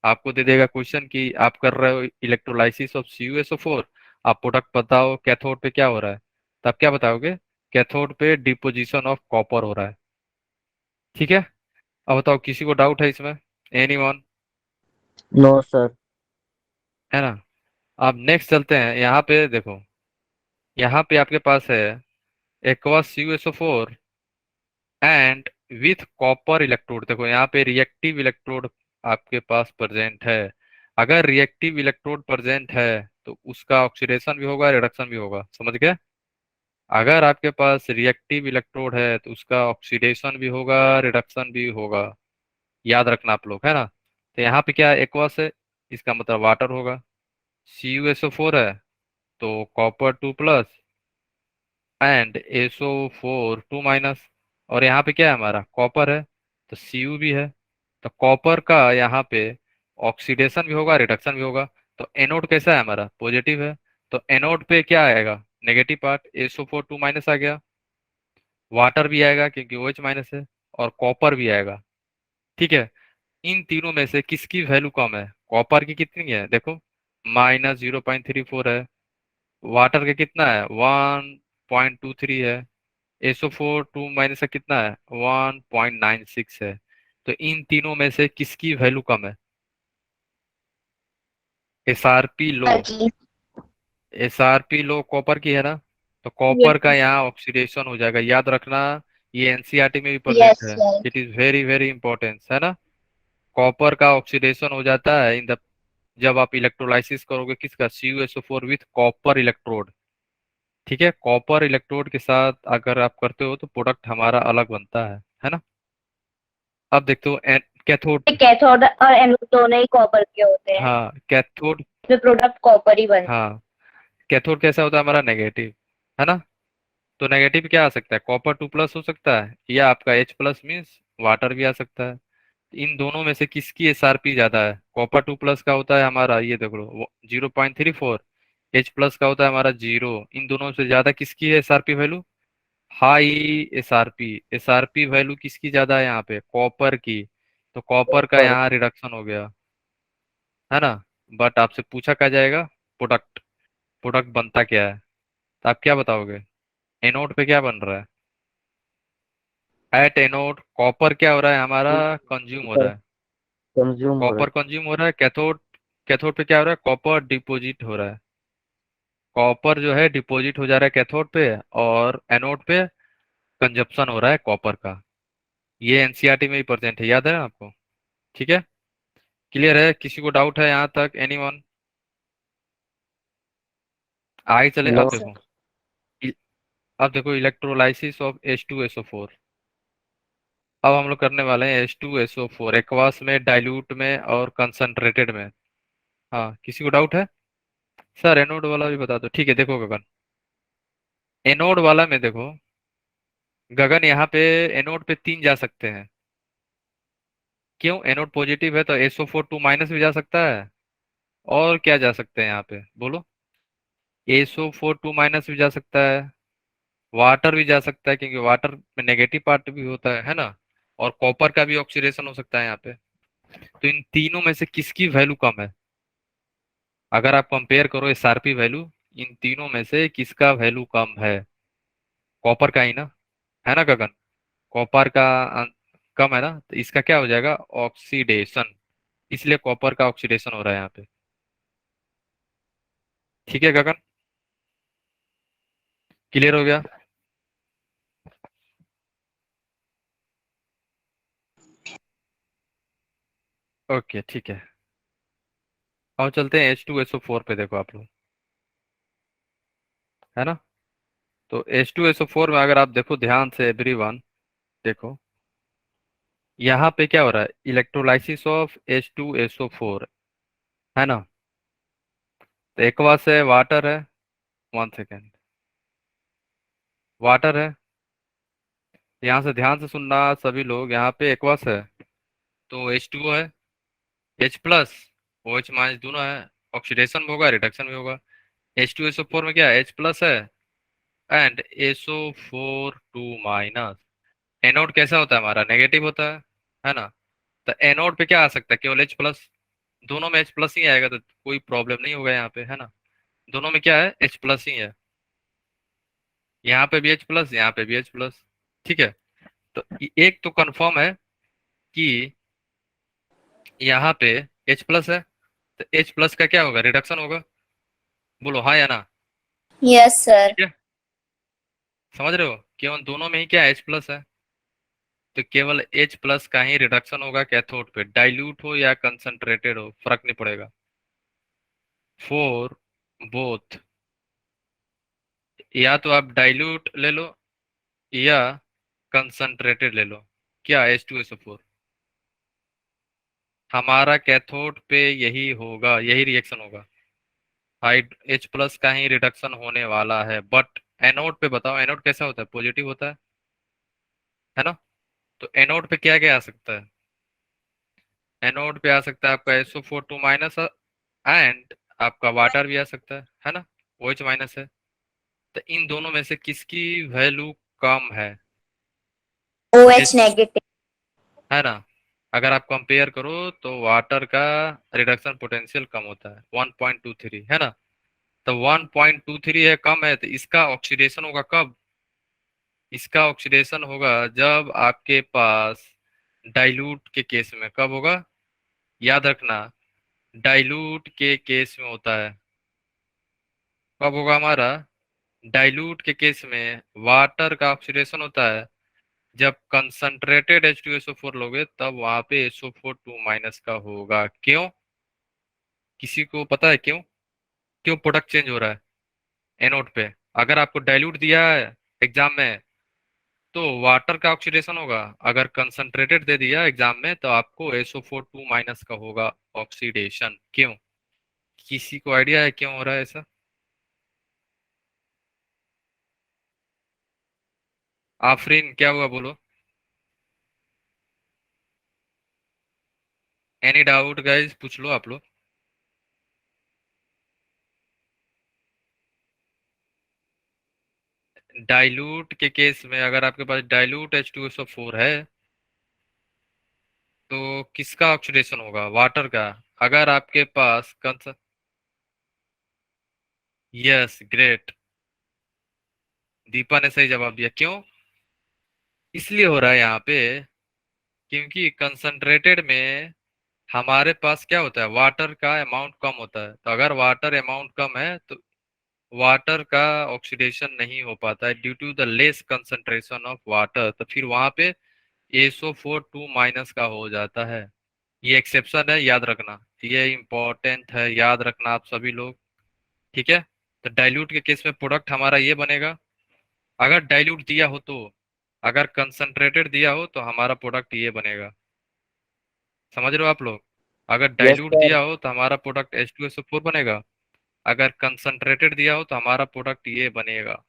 Speaker 1: आपको दे देगा क्वेश्चन कि आप कर रहे हो इलेक्ट्रोलाइसिस ऑफ CuSO4, आप प्रोडक्ट बताओ कैथोड पे क्या हो रहा है, तो आप क्या बताओगे? कैथोड पे डिपोजिशन ऑफ कॉपर हो रहा है। ठीक है, अब बताओ, किसी को डाउट है इसमें? एनीवन?
Speaker 5: No sir.
Speaker 1: है ना। अब नेक्स्ट चलते हैं, यहाँ पे देखो, यहाँ पे आपके पास है aqueous CuSO4 and with copper electrode. देखो यहाँ पे रिएक्टिव इलेक्ट्रोड आपके पास प्रेजेंट है। अगर रिएक्टिव इलेक्ट्रोड प्रेजेंट है तो उसका ऑक्सीडेशन भी होगा, रिडक्शन भी होगा। समझ गए? अगर आपके पास रिएक्टिव इलेक्ट्रोड है तो उसका ऑक्सीडेशन भी होगा, रिडक्शन भी होगा। याद रखना आप लोग, है ना। तो यहाँ पे क्या एक्वस है, इसका मतलब वाटर होगा। CuSO4 है तो Copper 2+ एंड SO4 2-, और यहाँ पे क्या है हमारा? कॉपर है, तो Cu भी है। तो कॉपर का यहाँ पे ऑक्सीडेशन भी होगा, रिडक्शन भी होगा। तो एनोड कैसा है हमारा? पॉजिटिव है। तो एनोड पे क्या आएगा? नेगेटिव पार्ट, SO4 2- आ गया। वाटर भी आएगा क्योंकि OH- है, और कॉपर भी आएगा। ठीक है, इन तीनों में से किसकी वैल्यू कम है? कॉपर की कितनी है देखो, -0.34 है। वाटर का कितना है? 1.23 है। SO4 2 माइनस का कितना है? 1.96 है। तो इन तीनों में से किसकी वैल्यू कम है? SRP लो।
Speaker 6: जी
Speaker 1: SRP लो कॉपर की है ना, तो कॉपर का यहाँ ऑक्सीडेशन हो जाएगा, याद रखना। ये एनसीईआरटी में भी प्रेजेंट
Speaker 6: यस
Speaker 1: है।
Speaker 6: Yes
Speaker 1: it is very very important, है ना। कॉपर का ऑक्सीडेशन हो जाता है इन द जब आप इलेक्ट्रोलाइसिस करोगे किसका? CuSO4 with copper electrode. ठीक है, कॉपर इलेक्ट्रोड के साथ अगर आप करते हो तो प्रोडक्ट हमारा अलग बनता है ना। अब देखते हो कैथोड।
Speaker 6: कैथोड और एनोड दोनों ही कॉपर के होते हैं,
Speaker 1: हाँ कैथोड।
Speaker 6: तो प्रोडक्ट कॉपर ही बनता
Speaker 1: हाँ कैथोड कैसा होता है हमारा? नेगेटिव, है ना। तो नेगेटिव क्या आ सकता है? कॉपर 2+ हो सकता है, या आपका H+ मीन्स वाटर भी आ सकता है। इन दोनों में से किसकी SRP ज्यादा है? कॉपर 2+ का होता है हमारा, ये देख लो 0.34। H+ का होता है हमारा 0। इन दोनों से ज्यादा किसकी है SRP value? High SRP। SRP value किसकी ज्यादा है यहाँ पे? कॉपर की। तो कॉपर का
Speaker 5: पर
Speaker 1: यहाँ रिडक्शन हो गया, है ना। बट आपसे पूछा क्या जाएगा? प्रोडक्ट। प्रोडक्ट बनता क्या है? तो आप क्या बताओगे? एनोड पे क्या बन रहा है? एट एनोड कॉपर क्या हो रहा है हमारा? कंज्यूम हो रहा है।
Speaker 5: कंज्यूम हो रहा
Speaker 1: कॉपर कंज्यूम हो रहा है। कैथोड कैथोड पे क्या हो रहा है? कॉपर डिपोजिट हो रहा है। कॉपर जो है डिपोजिट हो जा रहा है कैथोड पे, और एनोड पे कंजप्शन हो रहा है कॉपर का। ये एनसीईआरटी में ही प्रेजेंट है, याद है ना आपको? ठीक है, क्लियर है? किसी को डाउट है यहाँ तक? एनीवन? आगे चले।
Speaker 5: है। नो
Speaker 1: अब देखो इ- अब देखो इलेक्ट्रोलाइसिस ऑफ H2SO4। अब हम लोग करने वाले हैं H2SO4 एक्वास में, डाइल्यूट में और कंसंट्रेटेड में। हाँ किसी को डाउट है? सर एनोड वाला भी बता दो। ठीक है, देखो गगन, एनोड वाला में देखो गगन, यहाँ पे एनोड पे 3 जा सकते हैं। क्यों? एनोड पॉजिटिव है तो SO4 2- भी जा सकता है। और क्या जा सकते हैं यहाँ पे बोलो? SO4 2- भी जा सकता है। वाटर भी जा सकता है, क्योंकि वाटर में नेगेटिव पार्ट भी होता है ना। और कॉपर का भी ऑक्सीडेशन हो सकता है यहाँ पे। तो इन तीनों में से किसकी वैल्यू कम है? अगर आप कंपेयर करो SRP वैल्यू, इन तीनों में से किसका वैल्यू कम है? कॉपर का ही ना, है ना गगन। कॉपर का कम है ना, तो इसका क्या हो जाएगा? ऑक्सीडेशन। इसलिए कॉपर का ऑक्सीडेशन हो रहा है यहाँ पे। ठीक है गगन, क्लियर हो गया? ओके ठीक है। अब चलते हैं H2SO4 पे, देखो आप लोग, है ना। तो H2SO4 में अगर आप देखो ध्यान से एवरीवन, देखो यहाँ पे क्या हो रहा है? इलेक्ट्रोलाइसिस ऑफ H2SO4, है ना। तो एक्वास है, वाटर है। 1 सेकेंड। वाटर है, यहाँ से ध्यान से सुनना सभी लोग, यहाँ पे एक्वास है तो H2O है। H+ OH- दोनों है। ऑक्सीडेशन भी होगा, रिडक्शन भी होगा। H2SO4 में क्या है? H+ है एंड SO4 2-। एनोड कैसा होता है हमारा? नेगेटिव होता है ना। तो एनोड पे क्या आ सकता है? केवल H+। दोनों में H+ ही आएगा, तो कोई प्रॉब्लम नहीं होगा यहाँ पे, है ना। दोनों में क्या है? H+ ही है। यहाँ पे भी H+, यहाँ पे भी H+। ठीक है, तो एक तो कंफर्म है कि यहाँ पे H+ है, तो H+ का क्या होगा? रिडक्शन होगा। बोलो हाँ या ना।
Speaker 6: Yes sir.
Speaker 1: ठीक है, समझ रहे हो? केवल दोनों में ही क्या H+ है, तो केवल H+ का ही रिडक्शन होगा कैथोड पे, डाइल्यूट हो या कंसंट्रेटेड हो फर्क नहीं पड़ेगा। फॉर बोथ, या तो आप डाइल्यूट ले लो या कंसंट्रेटेड ले लो। क्या? H2SO4 हमारा कैथोड पे यही होगा, यही रिएक्शन होगा। हाइड H+ का ही रिडक्शन होने वाला है। बट एनोड पे बताओ, एनोड कैसा होता है? पॉजिटिव होता है ना। तो एनोड पे क्या क्या आ सकता है? एनोड पे आ सकता है आपका SO4 2- एंड आपका वाटर भी आ सकता है ना। OH- है। तो इन दोनों में से किसकी वैल्यू कम है?
Speaker 6: OH
Speaker 1: H,
Speaker 6: negative.
Speaker 1: है ना। अगर आप कंपेयर करो तो वाटर का रिडक्शन पोटेंशियल कम होता है 1.23 है ना। तो 1.23 है, कम है, तो इसका ऑक्सीडेशन होगा कब? इसका ऑक्सीडेशन होगा जब आपके पास डाइल्यूट के केस में। कब होगा? याद रखना, डाइल्यूट के केस में होता है। कब होगा हमारा? डाइल्यूट के केस में वाटर का ऑक्सीडेशन होता है जब कंसंट्रेटेड H2SO4 लोगे, तब वहां पे SO4 2 माइनस का होगा। क्यों? किसी को पता है क्यों? क्यों प्रोडक्ट चेंज हो रहा है एनोड पे? अगर आपको डाइल्यूट दिया है एग्जाम में तो वाटर का ऑक्सीडेशन होगा, अगर कंसंट्रेटेड दे दिया एग्जाम में तो आपको SO4 2 माइनस का होगा ऑक्सीडेशन। क्यों? किसी को आइडिया है क्यों हो रहा है ऐसा? आफरीन क्या हुआ बोलो? एनी डाउट गाइस, पूछ लो आप लोग। डाइल्यूट के केस में अगर आपके पास डाइल्यूट H2SO4 है तो किसका ऑक्सीडेशन होगा? वाटर का। अगर आपके पास कंस यस, ग्रेट, दीपा ने सही जवाब दिया। क्यों? इसलिए हो रहा है यहाँ पे क्योंकि कंसंट्रेटेड में हमारे पास क्या होता है, वाटर का अमाउंट कम होता है। तो अगर वाटर अमाउंट कम है तो वाटर का ऑक्सीडेशन नहीं हो पाता है due to the less concentration of water, तो फिर वहां पे SO4 2 माइनस का हो जाता है। ये एक्सेप्शन है, याद रखना, ये इंपॉर्टेंट है, याद रखना आप सभी लोग। ठीक है। तो डाइल्यूट के केस में प्रोडक्ट हमारा ये बनेगा। अगर डाइल्यूट दिया हो तो, अगर कंसंट्रेटेड दिया हो तो हमारा प्रोडक्ट ये बनेगा। समझ रहे हो आप लोग? अगर
Speaker 4: यस
Speaker 1: डाइल्यूट
Speaker 4: सर।
Speaker 1: दिया हो तो हमारा प्रोडक्ट H2SO4 बनेगा, अगर कंसंट्रेटेड दिया हो तो हमारा प्रोडक्ट ये बनेगा।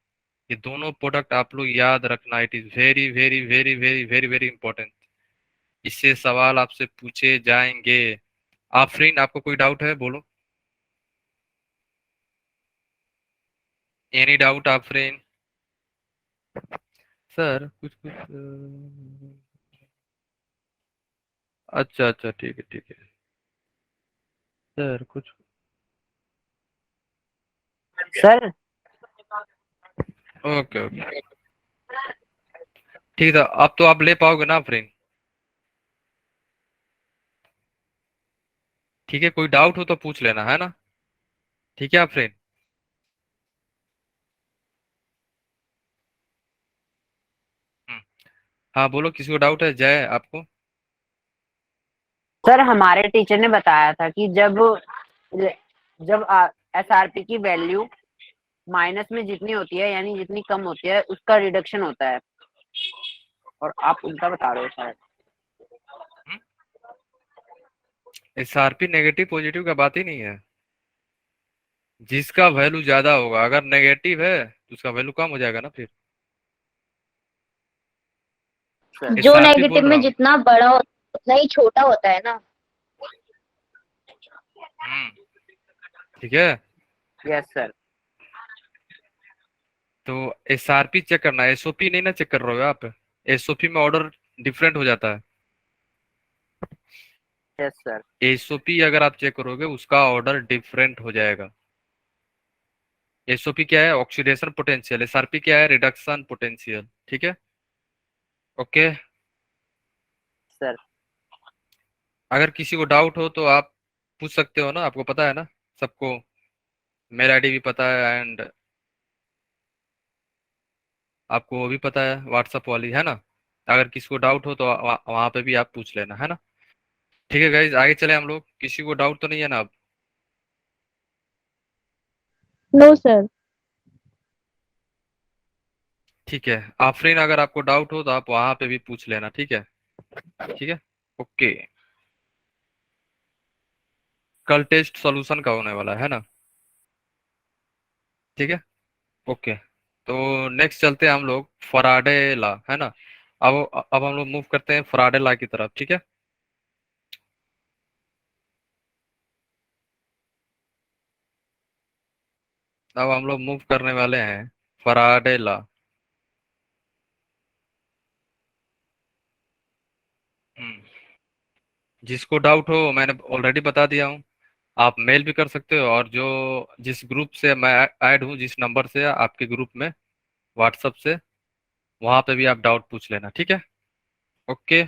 Speaker 1: ये दोनों प्रोडक्ट आप लोग याद रखना, it is very very very very very very important. इससे सवाल आपसे पूछे जाएंगे। आफरीन आपको कोई डाउट है बोलो? Any doubt Afreen? सर कुछ कुछ अच्छा अच्छा, ठीक है ठीक है सर, कुछ
Speaker 3: सर
Speaker 1: ओके ओके, ठीक है। अब तो आप ले पाओगे ना आफरीन? ठीक है, कोई डाउट हो तो पूछ लेना, है ना? ठीक है आफरीन। हम्म, हाँ बोलो, किसी को डाउट है? जय आपको?
Speaker 3: सर हमारे टीचर ने बताया था कि जब जब एसआरपी की वैल्यू माइनस में जितनी होती है यानी जितनी कम होती है उसका रिडक्शन होता है, और आप उल्टा बता रहे हो शायद।
Speaker 1: SRP नेगेटिव पॉजिटिव का बात ही नहीं है। जिसका वैल्यू ज्यादा होगा, अगर नेगेटिव है तो उसका वैल्यू कम हो जाएगा ना फिर।
Speaker 3: सर
Speaker 6: जो
Speaker 1: SRP
Speaker 6: नेगेटिव
Speaker 1: बोल रहा
Speaker 6: में
Speaker 1: हूँ।
Speaker 6: जितना बड़ा होता है उतना ही छोटा होता है ना।
Speaker 1: हम्म, ठीक है।
Speaker 3: Yes sir.
Speaker 1: तो SRP चेक करना है, SOP नहीं ना चेक कर रहे हो आप? SOP में ऑर्डर डिफरेंट हो जाता है।
Speaker 3: Yes sir.
Speaker 1: SOP अगर आप चेक करोगे उसका ऑर्डर डिफरेंट हो जाएगा। SOP क्या है? Oxidation potential. SRP क्या है? Reduction potential. ठीक है, ओके।
Speaker 3: सर
Speaker 1: अगर किसी को डाउट हो तो आप पूछ सकते हो ना, आपको पता है ना सबको, मेरा आईडी भी पता है एंड आपको वो भी पता है, व्हाट्सअप वाली, है ना? अगर किसी को डाउट हो तो वहां पे भी आप पूछ लेना, है ना? ठीक है गाइज, आगे चले हम लोग। किसी को डाउट तो नहीं है ना अब?
Speaker 2: No sir.
Speaker 1: ठीक है आफरीन, अगर आपको डाउट हो तो आप वहां पे भी पूछ लेना, ठीक है? ठीक है, ओके। कल टेस्ट सॉल्यूशन का होने वाला है ना? ठीक है, ओके। तो नेक्स्ट चलते हैं हम लोग फराडे ला, है ना? अब हम लोग मूव करते हैं फराडे ला की तरफ, ठीक है? अब हम लोग मूव करने वाले हैं फराडे ला। हम्म, जिसको डाउट हो मैंने ऑलरेडी बता दिया हूँ, आप मेल भी कर सकते हो, और जो जिस ग्रुप से मैं ऐड हूँ, जिस नंबर से आपके ग्रुप में व्हाट्सएप से, वहां पे भी आप डाउट पूछ लेना, ठीक है। ओके,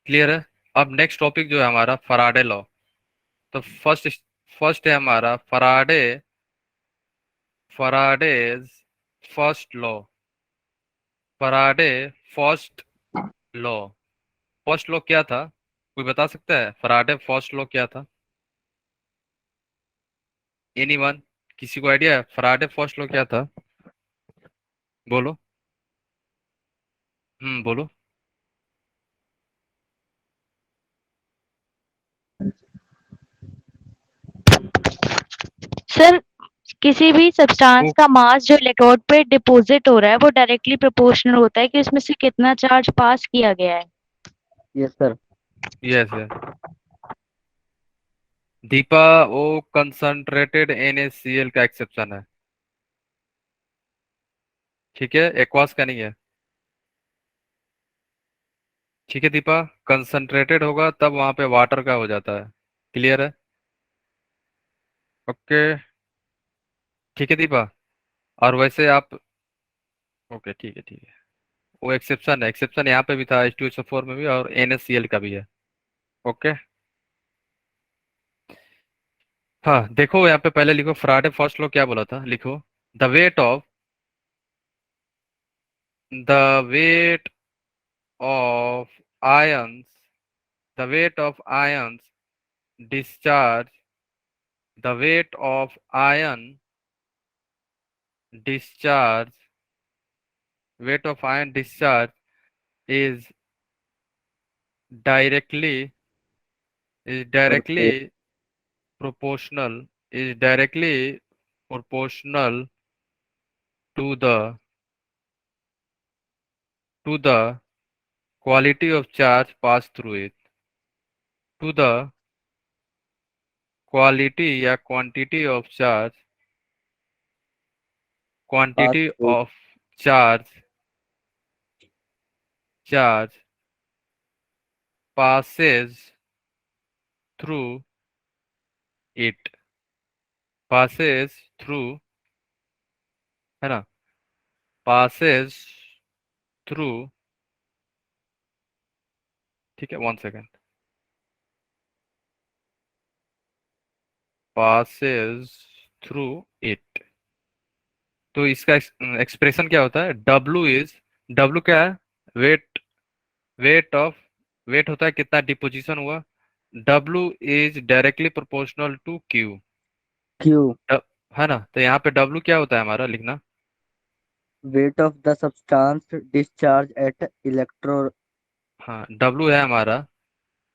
Speaker 1: क्लियर है। अब नेक्स्ट टॉपिक जो है हमारा फराडे लॉ। तो फर्स्ट है हमारा Faraday's first law. Faraday first law. First law क्या था, कोई बता सकता है फराडे फर्स्ट लॉ क्या था? एनीवन, किसी को आइडिया है फराडे फर्स्ट लॉ क्या था? बोलो। बोलो।
Speaker 7: सर, किसी भी सब्सटेंस का मास जो इलेक्ट्रोड पे डिपॉजिट हो रहा है वो डायरेक्टली प्रोपोर्शनल होता है कि उसमें से कितना चार्ज पास किया गया है।
Speaker 5: Yes sir.
Speaker 1: Yes yes. Deepa, वो कंसंट्रेटेड NaCl का एक्सेप्शन है, ठीक है, एक्वास का नहीं है। ठीक है दीपा, कंसंट्रेटेड होगा तब वहां पे वाटर का हो जाता है, क्लियर है। ओके, ठीक है दीपा। और वैसे आप, ओके ठीक है ठीक है, वो एक्सेप्शन है, एक्सेप्शन यहाँ पे भी था H2SO4 में भी, और NaCl का भी है। ओके, हाँ देखो यहाँ पे पहले लिखो फ्राडे फर्स्ट लॉ क्या बोला था, लिखो the weight of the weight of ions the weight of ions discharge the weight of ion discharge is directly is directly proportional to the quality of charge passed through it, to the quality या quantity of charge passes through it, passes through, है ना, passes through, ठीक है, 1 second, passes through it। तो इसका expression क्या होता है, W क्या है, वेट वेट ऑफ वेट होता है कितना डिपोजिशन हुआ, W is directly proportional to Q,
Speaker 5: Q.
Speaker 1: है ना। तो यहाँ पे W क्या होता है हमारा, लिखना।
Speaker 5: Weight of the substance discharge eight electro.
Speaker 1: हाँ, W है हमारा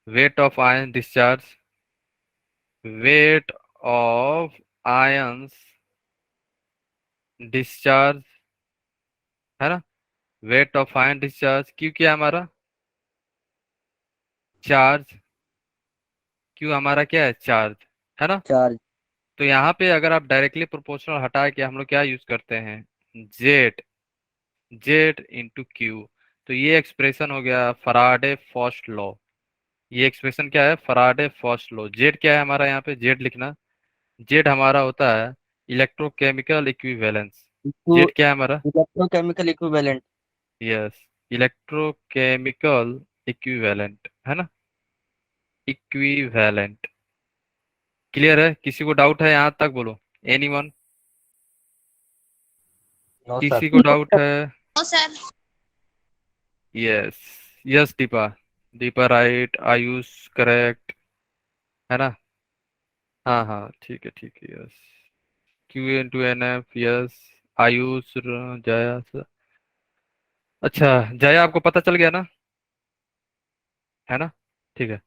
Speaker 1: weight of ion discharge, weight of ions discharge, है ना, weight of ion discharge. Q क्या है हमारा, चार्ज। Q हमारा क्या है, चार्ज, है ना।
Speaker 5: चार्ज।
Speaker 1: तो यहाँ पे अगर आप डायरेक्टली प्रोपोर्शनल हटा के हम लोग क्या यूज करते हैं, जेड जेड इंटू क्यू। तो ये एक्सप्रेशन हो गया फराडे फर्स्ट लॉ। ये एक्सप्रेशन क्या है, फराडे फर्स्ट लॉ। जेड क्या है हमारा, यहाँ पे जेड लिखना। जेड हमारा होता है इलेक्ट्रोकेमिकल इक्विवेलेंस। जेड क्या है हमारा,
Speaker 5: electrochemical equivalent.
Speaker 1: Yes, electrochemical equivalent, है ना, इक्विवेलेंट। क्लियर है, किसी को डाउट है यहाँ तक, बोलो। Anyone,
Speaker 5: no sir.
Speaker 1: किसी को डाउट है? Yes yes Deepa, Deepa right, Ayush correct, है ना। हाँ हाँ ठीक है ठीक है, yes. Q into NF, yes. Ayush, Jaya अच्छा, जया आपको पता चल गया ना, है ना, ठीक है।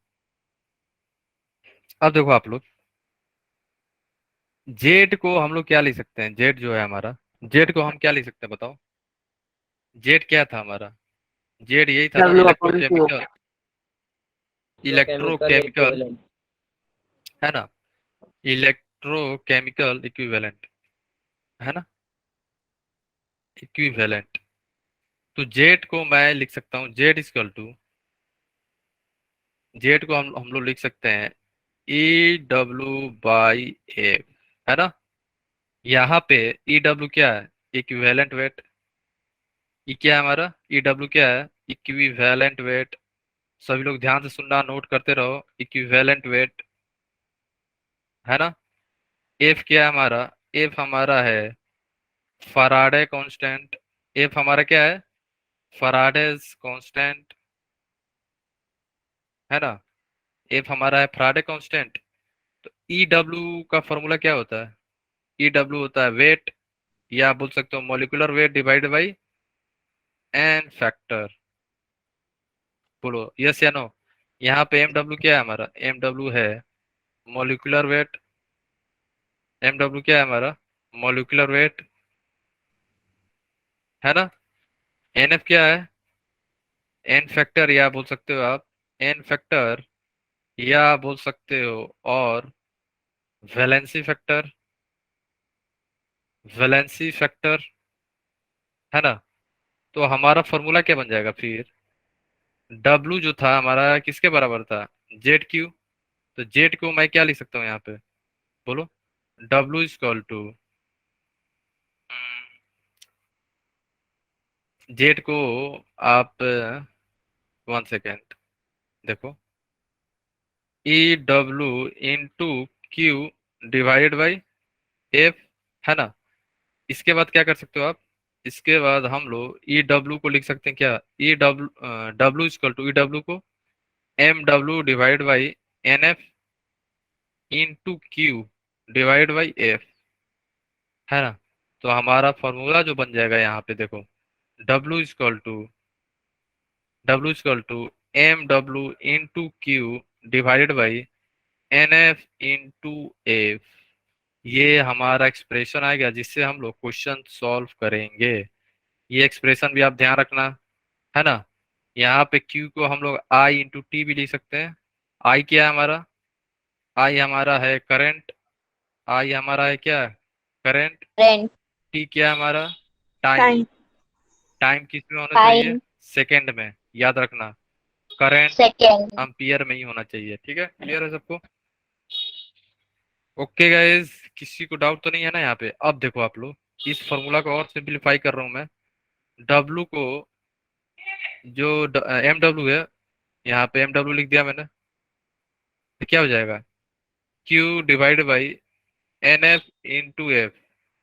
Speaker 1: अब देखो आप लोग, जेड को हम लोग क्या लिख सकते हैं, जेड जो है हमारा, जेड को हम क्या लिख सकते हैं बताओ। जेड क्या था हमारा, जेड यही था ना,
Speaker 3: W upon Q।
Speaker 1: इलेक्ट्रोकेमिकल, है ना, इलेक्ट्रोकेमिकल इक्विवेलेंट, है ना, इक्विवेलेंट। तो जेड को मैं लिख सकता हूँ जेड इक्वल टू जेड को हम लोग लिख सकते हैं ई डब्ल्यू बाई एफ, है ना। यहाँ पे ई डब्ल्यू क्या है, इक्विवेलेंट वेट। ई क्या है हमारा, ई डब्ल्यू क्या है, इक्विवेलेंट वेट। सभी लोग ध्यान से सुनना, नोट करते रहो, इक्विवेलेंट वेट, है ना। एफ क्या है हमारा, एफ हमारा है फराडे कांस्टेंट। एफ हमारा क्या है, फराडेज कांस्टेंट, है ना। एफ हमारा है फराडे कांस्टेंट। तो ई डब्ल्यू का फॉर्मूला क्या होता है, ई डब्ल्यू होता है वेट, या आप बोल सकते हो molecular weight divided by N factor. बोलो यस या नो। यहाँ पे एम डब्ल्यू क्या है हमारा, एम डब्ल्यू है मॉलिक्यूलर वेट। एम डब्ल्यू क्या है हमारा, मॉलिक्यूलर वेट, है ना। एन एफ क्या है, एन फैक्टर, या बोल सकते हो आप एन फैक्टर, या बोल सकते हो और वैलेंसी फैक्टर, वैलेंसी फैक्टर, है ना। तो हमारा फॉर्मूला क्या बन जाएगा फिर, डब्लू जो था हमारा किसके बराबर था, जेड क्यू। तो जेड को मैं क्या लिख सकता हूँ यहाँ पे, बोलो। W is equal to, Z को आप 1 सेकेंड देखो, E W into Q divided by F, है ना। इसके बाद क्या कर सकते हो आप, इसके बाद हम लोग ई डब्ल्यू को लिख सकते हैं क्या, E W, W equal to E W को M W divide by N F into Q divide by F, है ना। तो हमारा फॉर्मूला जो बन जाएगा यहाँ पे देखो, W equal to, W equal to M W into Q divided by N F into F. ये हमारा एक्सप्रेशन आएगा जिससे हम लोग क्वेश्चन सॉल्व करेंगे। ये एक्सप्रेशन भी आप ध्यान रखना, है ना। यहाँ पे Q को हम लोग I इंटू टी भी लिख सकते हैं। I क्या है हमारा, I हमारा है करंट, I हमारा है क्या, करंट।
Speaker 6: रेंट,
Speaker 1: T क्या है हमारा, टाइम।
Speaker 2: टाइम,
Speaker 1: टाइम किस में होना चाहिए,
Speaker 6: टाइम,
Speaker 1: सेकेंड में, याद रखना। Current
Speaker 6: second.
Speaker 1: एम्पियर में ही होना चाहिए, ठीक है। क्लियर है सबको, ओके गाइस। किसी को डाउट तो नहीं है ना यहाँ पे। अब देखो आप लोग, इस फॉर्मूला को और सिंपलीफाई कर रहा हूँ मैं। डब्लू को जो एम डब्ल्यू है, यहाँ पे एम डब्ल्यू लिख दिया मैंने, तो क्या हो जाएगा, Q divide by N F into F,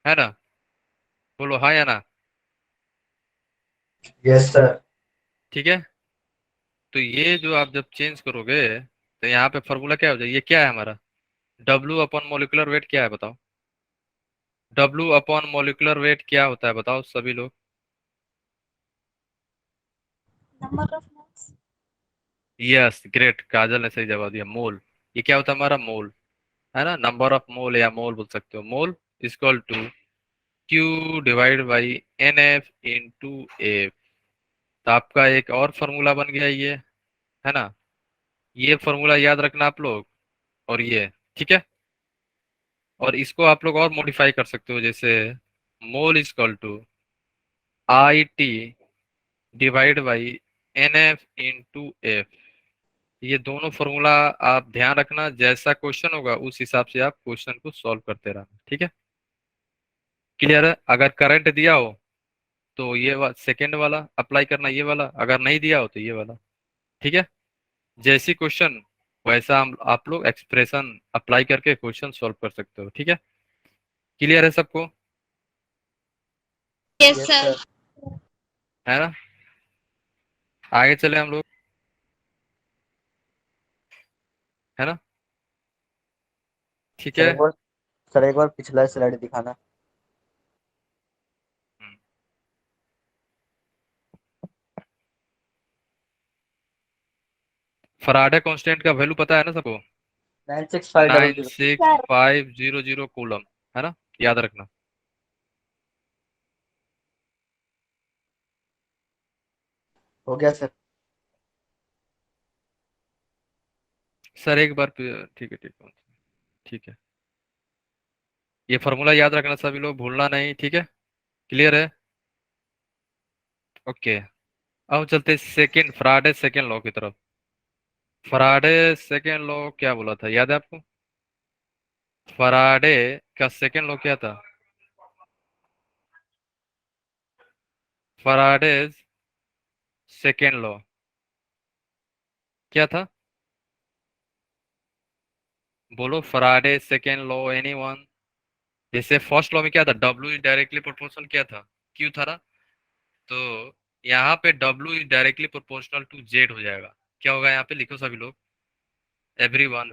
Speaker 1: है ना। बोलो हाँ या ना।
Speaker 5: Yes sir.
Speaker 1: ठीक है। तो ये जो आप जब चेंज करोगे तो यहाँ पे फॉर्मूला क्या हो जाएगा, ये क्या है हमारा, डब्लू अपॉन मोलिकुलर वेट क्या है बताओ, डब्लू अपॉन मोलिकुलर वेट क्या होता है बताओ सभी लोग।
Speaker 2: Number of moles,
Speaker 1: yes great, Kajal ने सही जवाब दिया, मोल। ये क्या होता है हमारा, मोल, है ना। नंबर ऑफ मोल या मोल बोल सकते हो, mole equal to Q divide by N F into F. तो आपका एक और फॉर्मूला बन गया ये, है ना। ये फॉर्मूला याद रखना आप लोग, और ये, ठीक है। और इसको आप लोग और मॉडिफाई कर सकते हो, जैसे mole equal to I T divide by N F into F. ये दोनों फॉर्मूला आप ध्यान रखना, जैसा क्वेश्चन होगा उस हिसाब से आप क्वेश्चन को सॉल्व करते रहना, ठीक है। क्लियर है। अगर करंट दिया हो तो ये सेकेंड वाला अप्लाई करना, ये वाला अगर नहीं दिया हो तो ये वाला, ठीक है। जैसी क्वेश्चन वैसा हम आप लोग एक्सप्रेशन अप्लाई करके क्वेश्चन सॉल्व कर सकते हो, ठीक है। क्लियर है सबको,
Speaker 6: यस
Speaker 5: यस
Speaker 6: सर।
Speaker 5: सर।
Speaker 1: है ना। आगे चले हम लोग, है ना, ठीक
Speaker 5: सर
Speaker 1: है।
Speaker 5: एक बार, सर एक बार पिछला स्लाइड दिखाना।
Speaker 1: फराडे कांस्टेंट का वैल्यू पता है ना सबको,
Speaker 5: 96500।
Speaker 1: 96500 कूलम, है ना, याद रखना।
Speaker 5: हो गया सर।
Speaker 1: सर एक बार ठीक है, ठीक है, ठीक है। ये फॉर्मूला याद रखना सभी लोग, भूलना नहीं, ठीक है। क्लियर है, ओके। अब चलते सेकंड फराडे सेकंड लॉ की तरफ। फराडे सेकेंड लॉ क्या बोला था, याद है आपको? फराडे का सेकेंड लॉ क्या था? फराडेज सेकेंड लॉ क्या था? बोलो, फराडे सेकेंड लॉ, एनीवन? जैसे फर्स्ट लॉ में क्या था, W इज डायरेक्टली प्रोपोर्शनल क्या था, Q था ना। तो यहाँ पे W is directly proportional to Z हो जाएगा। क्या होगा यहाँ पे, लिखो सभी लोग, everyone,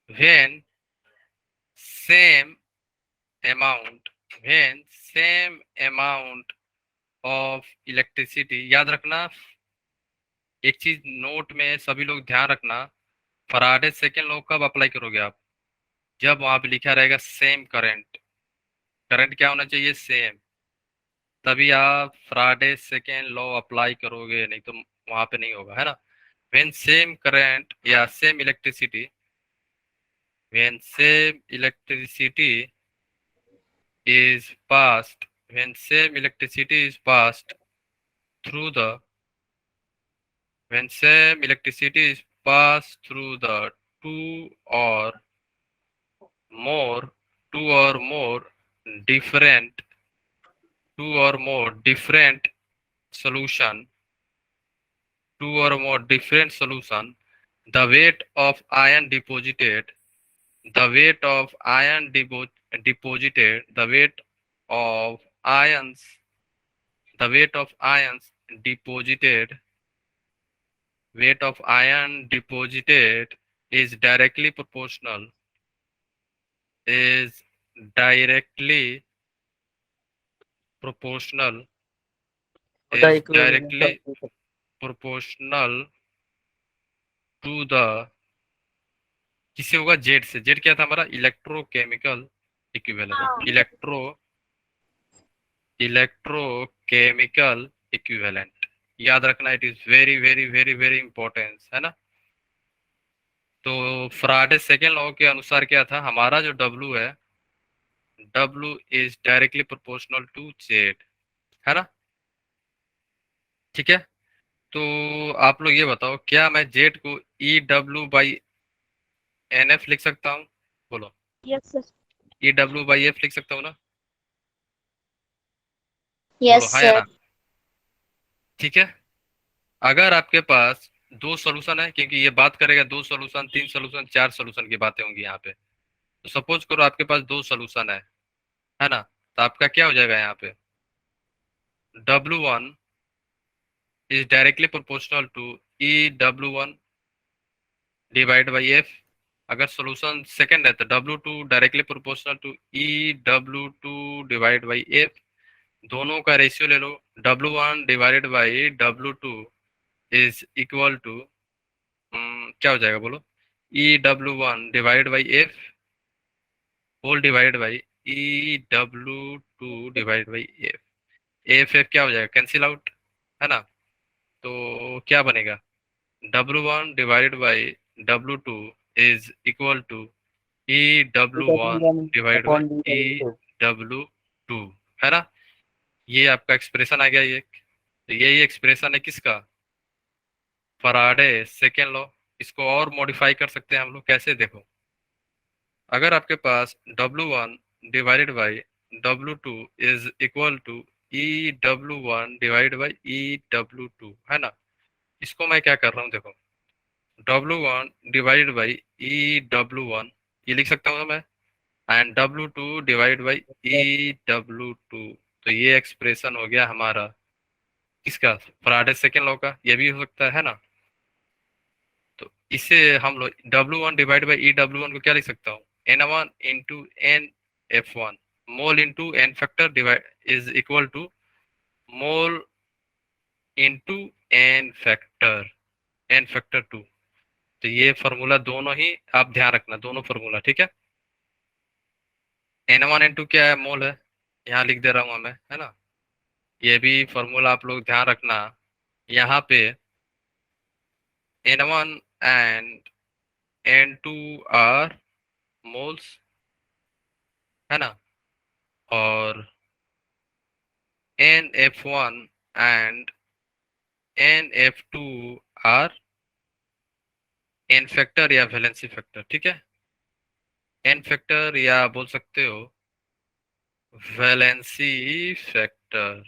Speaker 1: when same amount when same amount of electricity, याद रखना एक चीज नोट में सभी लोग ध्यान रखना, फराडे सेकेंड लॉ कब अप्लाई करोगे आप, जब वहां पे लिखा रहेगा सेम करंट। करंट क्या होना चाहिए, सेम, तभी आप फराडे सेकेंड लॉ अप्लाई करोगे, नहीं तो वहां पे नहीं होगा, है ना। व्हेन सेम करंट या same electricity, when same electricity is passed when same electricity is passed through the when same electricity is passed through the two or more two or more different different solution the weight of ion deposited the weight of ion deposited of ions the weight of ion deposited is directly proportional is directly proportional
Speaker 5: होता
Speaker 1: is
Speaker 5: equivalent
Speaker 1: directly proportional to the, किससे होगा, Z से। Z क्या था हमारा, electrochemical equivalent, electrochemical equivalent, याद रखना, it is very very very very important, है ना। तो फराडे सेकेंड लॉ के अनुसार क्या था, हमारा जो W है, W is directly proportional to Z, है ना। ठीक है, तो आप लोग ये बताओ, क्या मैं जेड को EW/NF लिख सकता हूँ, बोलो,
Speaker 2: यस सर।
Speaker 1: EW/F लिख सकता हूँ ना, बोलो
Speaker 6: यस
Speaker 1: हाँ या
Speaker 6: सर।
Speaker 1: ना। ठीक है, अगर आपके पास दो सोल्यूशन है, क्योंकि ये बात करेगा दो सोल्यूशन, तीन सोल्यूशन, चार सोल्यूशन की बातें होंगी यहाँ पे, तो सपोज करो आपके पास दो सोल्यूशन है ना, तो आपका क्या हो जाएगा यहाँ पे, W1 is directly proportional to EW1 divide by F। अगर सॉल्यूशन सेकंड है तो W2 directly proportional to EW2 divide by F। दोनों का रेशियो ले लो, W1 divided by W2 is equal to, क्या हो जाएगा बोलो, EW1 divided by F whole divide by EW2 divide by F। F क्या हो जाएगा, कैंसिल आउट, है ना। तो क्या बनेगा, W1 divided by W2 is equal to EW1 divide by EW2, है ना। ये आपका एक्सप्रेशन आ गया, ये तो यही एक्सप्रेशन है किसका, फराडे सेकेंड लॉ। इसको और मॉडिफाई कर सकते हैं हम लोग, कैसे, देखो, अगर आपके पास W1 divided by W2 is equal to EW1 divide by EW2, है ना, इसको मैं क्या कर रहा हूँ, देखो, W1 डिवाइडेड बाई EW1 ये लिख सकता हूँ ना मैं, and W2 divide by EW2। तो ये एक्सप्रेशन हो गया हमारा किसका, फराडे सेकेंड लॉ का, ये भी हो सकता है ना। तो इससे हम लोग W1 डिवाइड बाई EW1 को क्या लिख सकता हूँ, N1 into NF1 mole into N factor divide is equal to mole into N factor 2। तो ये फॉर्मूला दोनों ही आप ध्यान रखना, दोनों फॉर्मूला, ठीक है। N1 N2 क्या है, मोल है, यहाँ लिख दे रहा हूँ मैं, है ना। ये भी फॉर्मूला आप लोग ध्यान रखना, यहाँ पे N1 and N2 are moles, है ना, और NF1 and NF2 are N factor या वैलेंसी फैक्टर, ठीक है, एन फैक्टर या बोल सकते हो वैलेंसी फैक्टर,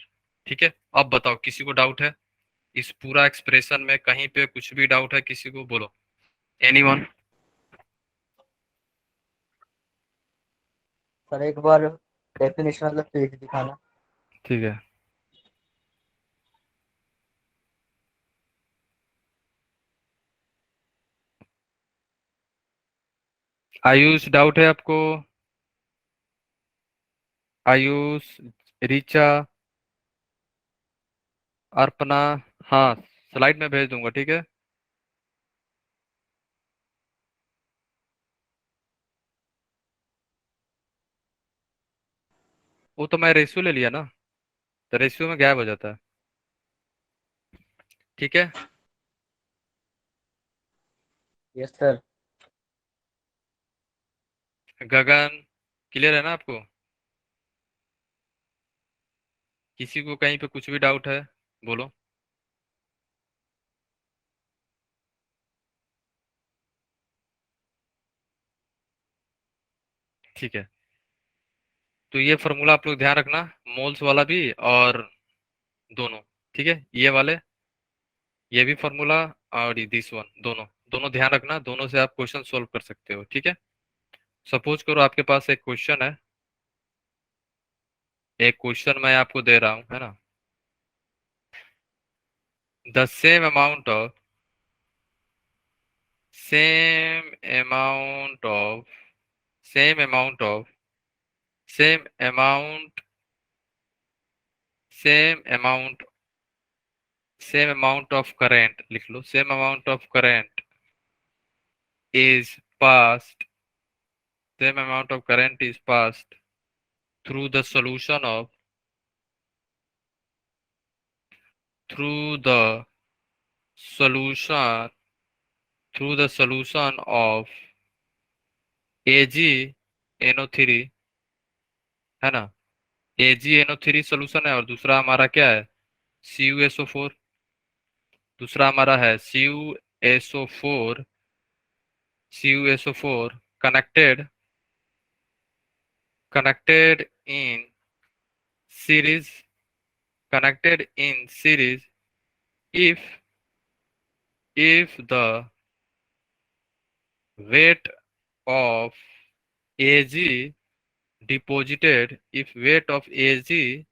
Speaker 1: ठीक है। अब बताओ किसी को डाउट है इस पूरा एक्सप्रेशन में, कहीं पे कुछ भी डाउट है किसी को, बोलो, एनीवन।
Speaker 5: सर एक बार डेफिनेशन वाला पेज दिखाना।
Speaker 1: ठीक है, आयुष डाउट है आपको? आयुष, रिचा, अर्पणा, हाँ स्लाइड में भेज दूंगा, ठीक है। वो तो मैं रेशियो ले लिया ना, तो रेशियो में गायब हो जाता है, ठीक है।
Speaker 5: Yes sir.
Speaker 1: गगन, क्लियर है ना आपको? किसी को कहीं पे कुछ भी डाउट है, बोलो। ठीक है, तो ये फॉर्मूला आप लोग ध्यान रखना, मोल्स वाला भी और दोनों, ठीक है, ये वाले, ये भी फॉर्मूला और दिस वन, दोनों दोनों ध्यान रखना, दोनों से आप क्वेश्चन सोल्व कर सकते हो, ठीक है। सपोज करो आपके पास एक क्वेश्चन है, एक क्वेश्चन मैं आपको दे रहा हूं, है ना, the same amount of same amount of same amount same amount same amount of current, लिख लो, same amount of current is passed same amount of current is passed through the solution of through the solution through the solution of AgNO3, है ना, AgNO3 solution है, और दूसरा हमारा क्या है, CuSO4, दूसरा हमारा है CuSO4 connected in series if the weight of Ag deposited if weight of Ag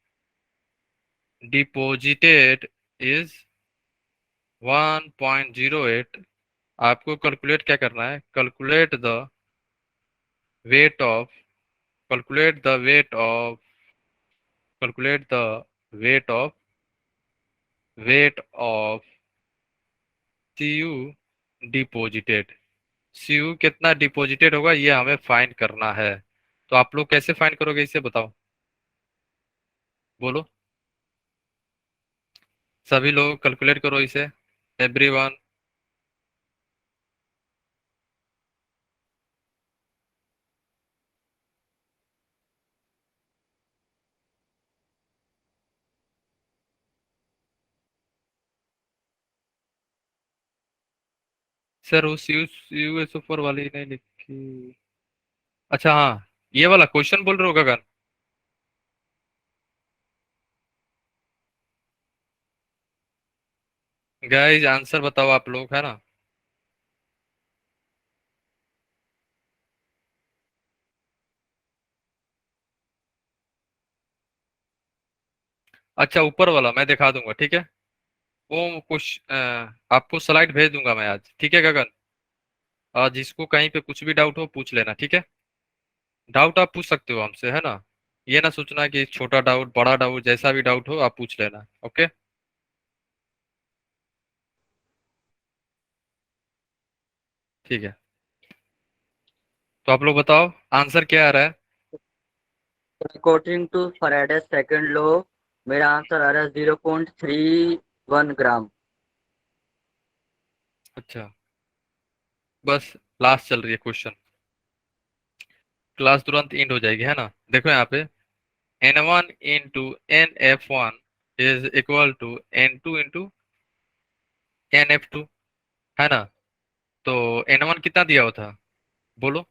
Speaker 1: deposited is 1.08, आपको कैलकुलेट क्या करना है, calculate the weight of calculate the weight of calculate the weight of Cu deposited, Cu कितना deposited होगा ये हमें find करना है। तो आप लोग कैसे फाइंड करोगे इसे बताओ, बोलो, सभी लोग कैलकुलेट करो इसे, एवरीवन। सर वो CuSO4 वाली नहीं लिखी, अच्छा हाँ, ये वाला क्वेश्चन बोल रहे हो गगन? गाइस आंसर बताओ आप लोग, है ना। अच्छा ऊपर वाला मैं दिखा दूंगा, ठीक है, वो कुछ आपको स्लाइड भेज दूंगा मैं आज, ठीक है गगन, और जिसको कहीं पे कुछ भी डाउट हो पूछ लेना, ठीक है। डाउट आप पूछ सकते हो हमसे, है ना, ये ना सोचना कि छोटा डाउट बड़ा डाउट, जैसा भी डाउट हो आप पूछ लेना, ओके। ठीक है, तो आप लोग बताओ आंसर क्या आ रहा है।
Speaker 5: According to Faraday's second law मेरा आंसर आ रहा है 0.31 ग्राम।
Speaker 1: अच्छा, बस लास्ट चल रही है क्वेश्चन, क्लास तुरंत एंड हो जाएगी, है ना। देखो यहाँ पे N1 into NF1 is equal to N2 into NF2, है ना। तो N1 कितना दिया हुआ था बोलो।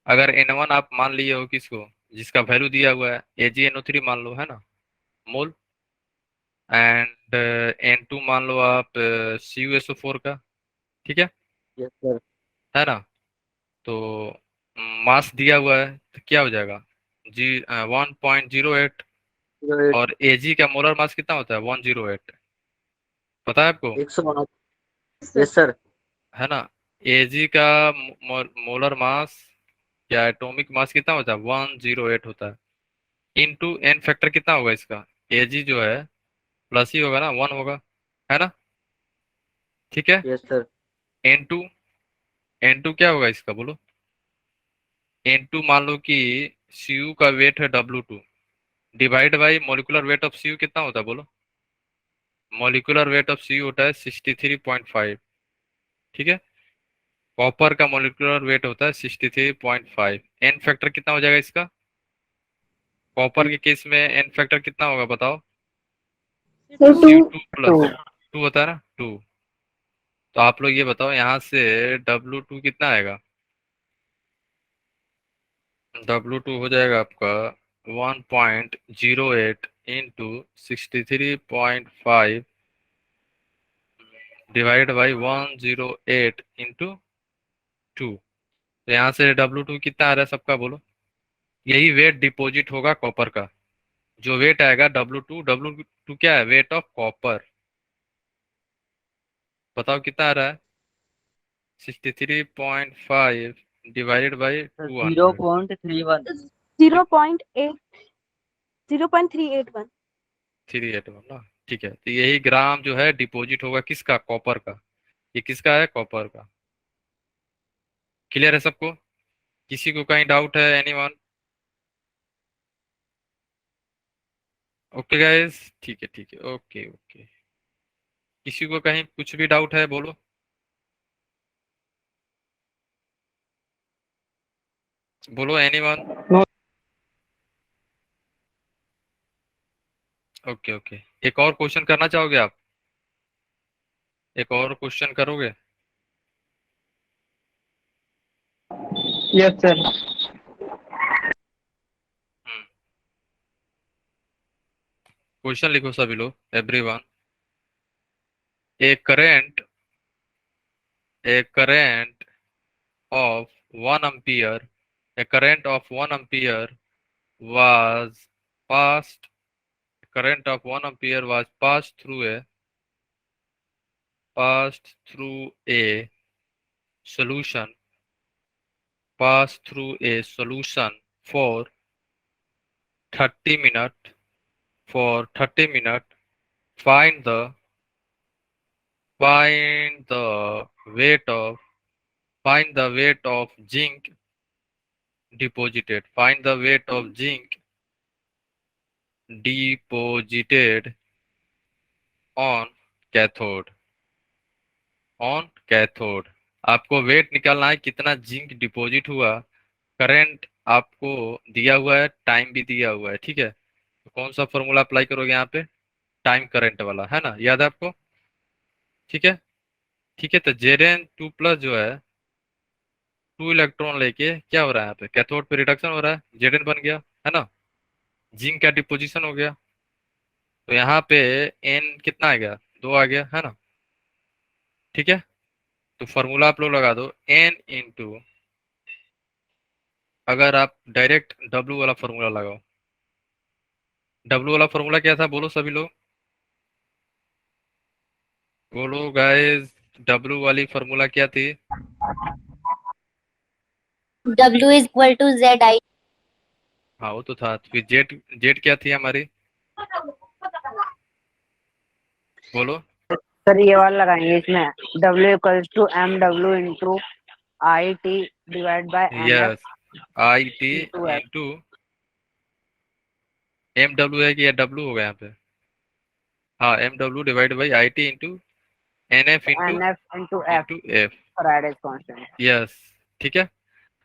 Speaker 1: अगर N1 आप मान लिए हो किसको, जिसका वैल्यू दिया हुआ है AgNO3 मान लो, है ना, मोल। एंड N2 मान लो आप CuSO4 का, ठीक
Speaker 5: यस सर।
Speaker 1: है ना। तो मास दिया हुआ है तो क्या हो जाएगा, 1.08।
Speaker 5: 08।
Speaker 1: और Ag का मोलर मास कितना होता है 108, पता है आपको,
Speaker 5: 108। Yes sir.
Speaker 1: है ना। Ag का मोलर मास या एटॉमिक मास कितना होता है 108 होता है। इनटू एन फैक्टर कितना होगा इसका, Ag जो है प्लस ही होगा ना, 1 होगा, है ना, ठीक है।
Speaker 5: Yes sir.
Speaker 1: N2, N2 क्या होगा इसका बोलो। N2 मान लो कि Cu का वेट है W2 divide by molecular weight of Cu कितना होता है बोलो। मोलिकुलर वेट ऑफ Cu होता है 63.5, ठीक है। कॉपर का मोलिकुलर वेट होता है 63.5। एन फैक्टर कितना हो जाएगा इसका, कॉपर के केस में एन फैक्टर कितना होगा बताओ।
Speaker 2: Sir to.
Speaker 1: Cu2
Speaker 5: to.
Speaker 1: Plus 2 होता है ना, 2। तो आप लोग ये बताओ यहाँ से W2 कितना आएगा। W2 हो जाएगा आपका 1.08 इंटू 63.5 डिवाइड बाई 108 इंटू 2। तो यहाँ से W2 कितना आ रहा है सबका बोलो। यही वेट डिपॉजिट होगा कॉपर का, जो वेट आएगा W2 क्या है, वेट ऑफ कॉपर। बताओ कितना आ रहा है 63.5 डिवाइडेड बाई
Speaker 5: सर
Speaker 1: 200।
Speaker 5: 0.31।
Speaker 2: 0.381।
Speaker 1: 381 ना, ठीक है। तो यही ग्राम जो है डिपॉजिट होगा किसका, कॉपर का। ये किसका है, कॉपर का। क्लियर है सबको, किसी को कहीं डाउट है, एनीवन। ओके गाइस, ठीक है ठीक है, ओके ओके। किसी को कहीं कुछ भी डाउट है बोलो। बोलो एनीवन। ओके ओके, एक और क्वेश्चन करना चाहोगे आप, एक और क्वेश्चन करोगे।
Speaker 8: Yes sir.
Speaker 1: क्वेश्चन लिखो सभी लोग, everyone. A current, a current of 1 ampere, a current of 1 ampere was passed, current of 1 ampere was passed through a solution, passed through a solution for 30 minutes, for 30 minutes. Find the find the weight of find the weight of zinc deposited. Find the weight of zinc deposited on cathode, on cathode. आपको wait निकालना है कितना zinc deposit हुआ। Current आपको दिया हुआ है, time भी दिया हुआ है, ठीक है। तो कौन सा फॉर्मूला अप्लाई करोगे यहाँ पे, टाइम करंट वाला, है ना, याद है आपको, ठीक है। ठीक है, तो Zn2 प्लस जो है 2 इलेक्ट्रॉन लेके क्या हो रहा है यहाँ पे, कैथोड पे रिडक्शन हो रहा है, Zn बन गया, है ना, जिंक का डिपोजिशन हो गया। तो यहाँ पे N कितना आ गया, 2 आ गया, है ना, ठीक है। तो फॉर्मूला आप लोग लगा दो, N इंटू, अगर आप डायरेक्ट W वाला फॉर्मूला लगाओ, W वाला फॉर्मूला क्या था बोलो सभी लोग, बोलो गाइस, W वाली फॉर्मूला क्या थी।
Speaker 6: W is equal to ZI।
Speaker 1: हाँ वो तो था, फिर जेड, जेड क्या थी हमारी, बोलो।
Speaker 3: सर ये वाला लगाएंगे इसमें, W equals to MW into IT divide by NF
Speaker 1: yes, I T
Speaker 3: into F।
Speaker 1: Into M W है कि या डब्ल्यू होगा यहाँ पे, हाँ M W divide by I T into N F into
Speaker 3: NF into F
Speaker 1: into F.
Speaker 3: Faraday's constant.
Speaker 1: Yes, ठीक है।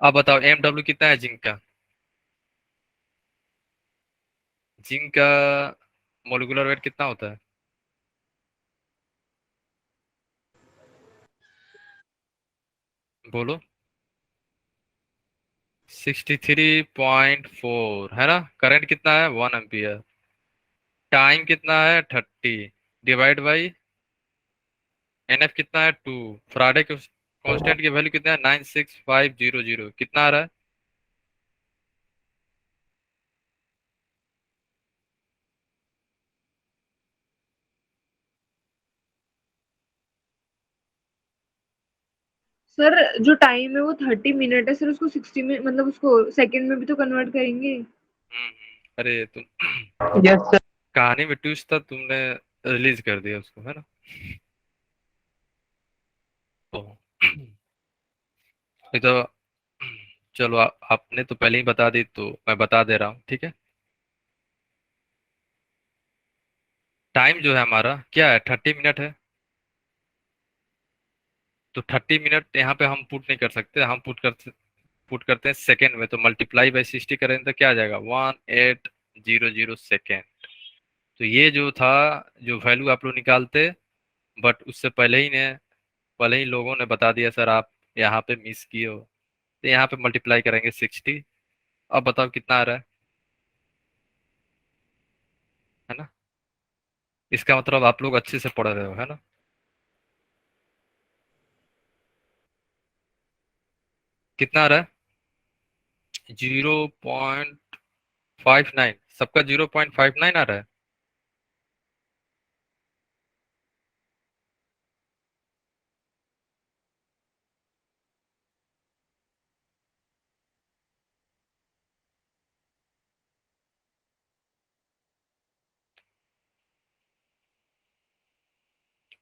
Speaker 1: अब बताओ एम डब्ल्यू कितना है जिंक का, जिंक का मोलिकुलर वेट कितना होता है। बोलो 63.4 है ना। करंट कितना है 1 एम्पियर। टाइम कितना है 30 डिवाइड बाई एनएफ कितना है 2। फ्राडे के कांस्टेंट की वैल्यू कितना है 96500 कितना आ रहा है।
Speaker 9: सर जो टाइम है वो 30 मिनट है सर, उसको 60 में मतलब उसको सेकंड में भी तो कन्वर्ट करेंगे।
Speaker 1: अरे तुम
Speaker 8: यस सर।
Speaker 1: कहानी में ट्विस्ट था, तुमने रिलीज कर दिया उसको, है ना। तो ये तो चलो आपने तो पहले ही बता दी तो मैं बता दे रहा हूँ, ठीक है। टाइम जो है हमारा क्या है 30 मिनट है। तो 30 मिनट यहाँ पे हम पुट नहीं कर सकते, हम पुट करते हैं सेकेंड में। तो मल्टीप्लाई बाई 60 करें तो क्या आ जाएगा 1800 सेकेंड। तो ये जो था, जो वैल्यू आप लोग निकालते, बट उससे पहले ही लोगों ने बता दिया सर आप यहाँ पे मिस किए हो। तो यहाँ पे मल्टीप्लाई करेंगे 60। अब बताओ कितना आ रहा है ना। इसका मतलब आप लोग अच्छे से पढ़ रहे हो, है ना। कितना आ रहा है 0.59। सबका 0.59 आ रहा है।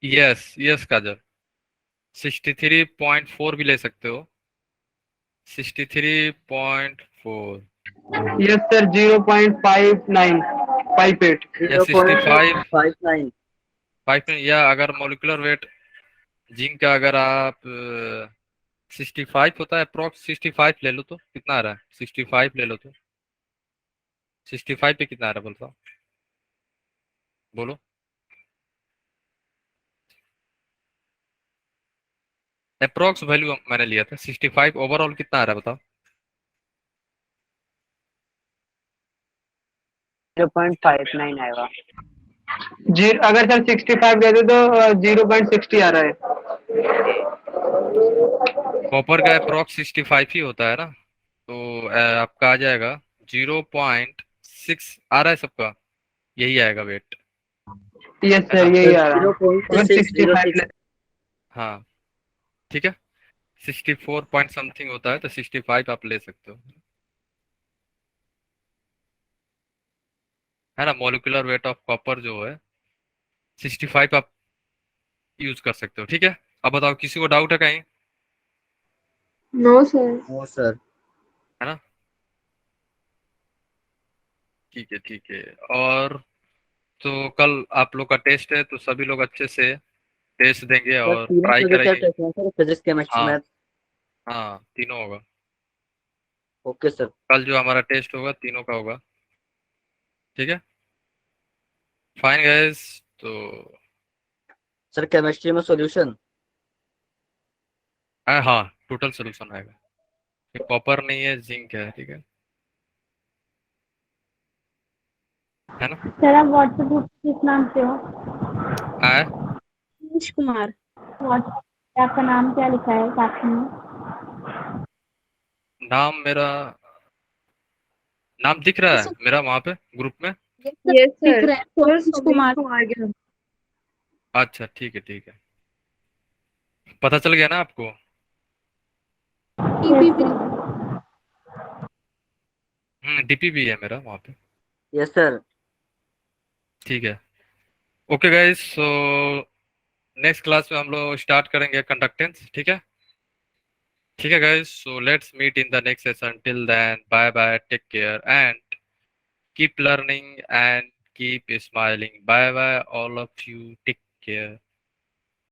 Speaker 1: यस यस काजल 63.4 भी ले सकते हो। 63.4
Speaker 8: यस सर 0.5958।
Speaker 1: या 65
Speaker 5: 0.59।
Speaker 1: 5 या अगर मोलिकुलर वेट जिंक का अगर आप 65 होता है अप्रोक्स 65 ले लो तो कितना आ रहा है 65 ले लो तो 65 पे कितना आ रहा है बोलता हूँ, बोलो। अप्रोक्स वैल्यू मैंने लिया था 65। ओवरऑल कितना आ रहा है बताओ।
Speaker 3: 0.59 आएगा।
Speaker 8: जी अगर सर 65 देते तो 0.60 आ रहा है।
Speaker 1: कॉपर का अप्रोक्स 65 ही होता है ना। तो आपका आ जाएगा 0.6 आ रहा है सबका, यही आएगा वेट,
Speaker 8: यस
Speaker 1: है
Speaker 8: सर
Speaker 1: ना।
Speaker 8: यही आ रहा है अगर 65
Speaker 5: 0.606।
Speaker 1: हाँ ठीक है। 64 पॉइंट समथिंग होता है तो 65 आप ले सकते हो, है ना। मोलिकुलर वेट ऑफ कॉपर जो है 65 आप यूज कर सकते हो, ठीक है। अब बताओ किसी को डाउट है कहीं,
Speaker 9: नो सर।
Speaker 5: No sir.
Speaker 1: है ना। ठीक है ठीक है। और तो कल आप लोग का टेस्ट है तो सभी लोग अच्छे से टेस्ट देंगे
Speaker 5: सर
Speaker 1: और
Speaker 5: तीनों
Speaker 1: ट्राई
Speaker 5: सब्जेक्ट
Speaker 1: करेंगे।
Speaker 5: टेस्ट हैं सर, फिजिक्स केमिस्ट्री
Speaker 1: हाँ
Speaker 5: मैथ।
Speaker 1: हाँ तीनों होगा।
Speaker 5: Okay sir.
Speaker 1: कल जो हमारा टेस्ट होगा तीनों का होगा, ठीक है। Fine guys. तो
Speaker 5: सर केमिस्ट्री में सॉल्यूशन।
Speaker 1: हाँ टोटल सोल्यूशन आएगा। ये कॉपर नहीं है जिंक है, ठीक है ना।
Speaker 2: सर आप व्हाट्सएप ग्रुप किस नाम से हो?
Speaker 1: आए
Speaker 2: मनीष कुमार। व्हाट्सएप आपका नाम क्या लिखा है साक्षी में?
Speaker 1: नाम मेरा नाम दिख रहा है मेरा वहां पे ग्रुप में।
Speaker 9: Yes sir. Sir
Speaker 2: Manish
Speaker 9: Sunil
Speaker 2: Kumar.
Speaker 9: Kumar के।
Speaker 1: अच्छा ठीक है ठीक है, पता चल गया ना आपको। डीपी भी है मेरा वहां पे,
Speaker 5: यस सर।
Speaker 1: ठीक है। Okay guys, so next class में हम लोग स्टार्ट करेंगे कंडक्टेंस, ठीक है। ठीक है guys, so let's meet in the next session. Till then bye bye, take care and keep learning and keep smiling. Bye bye all of you, take care.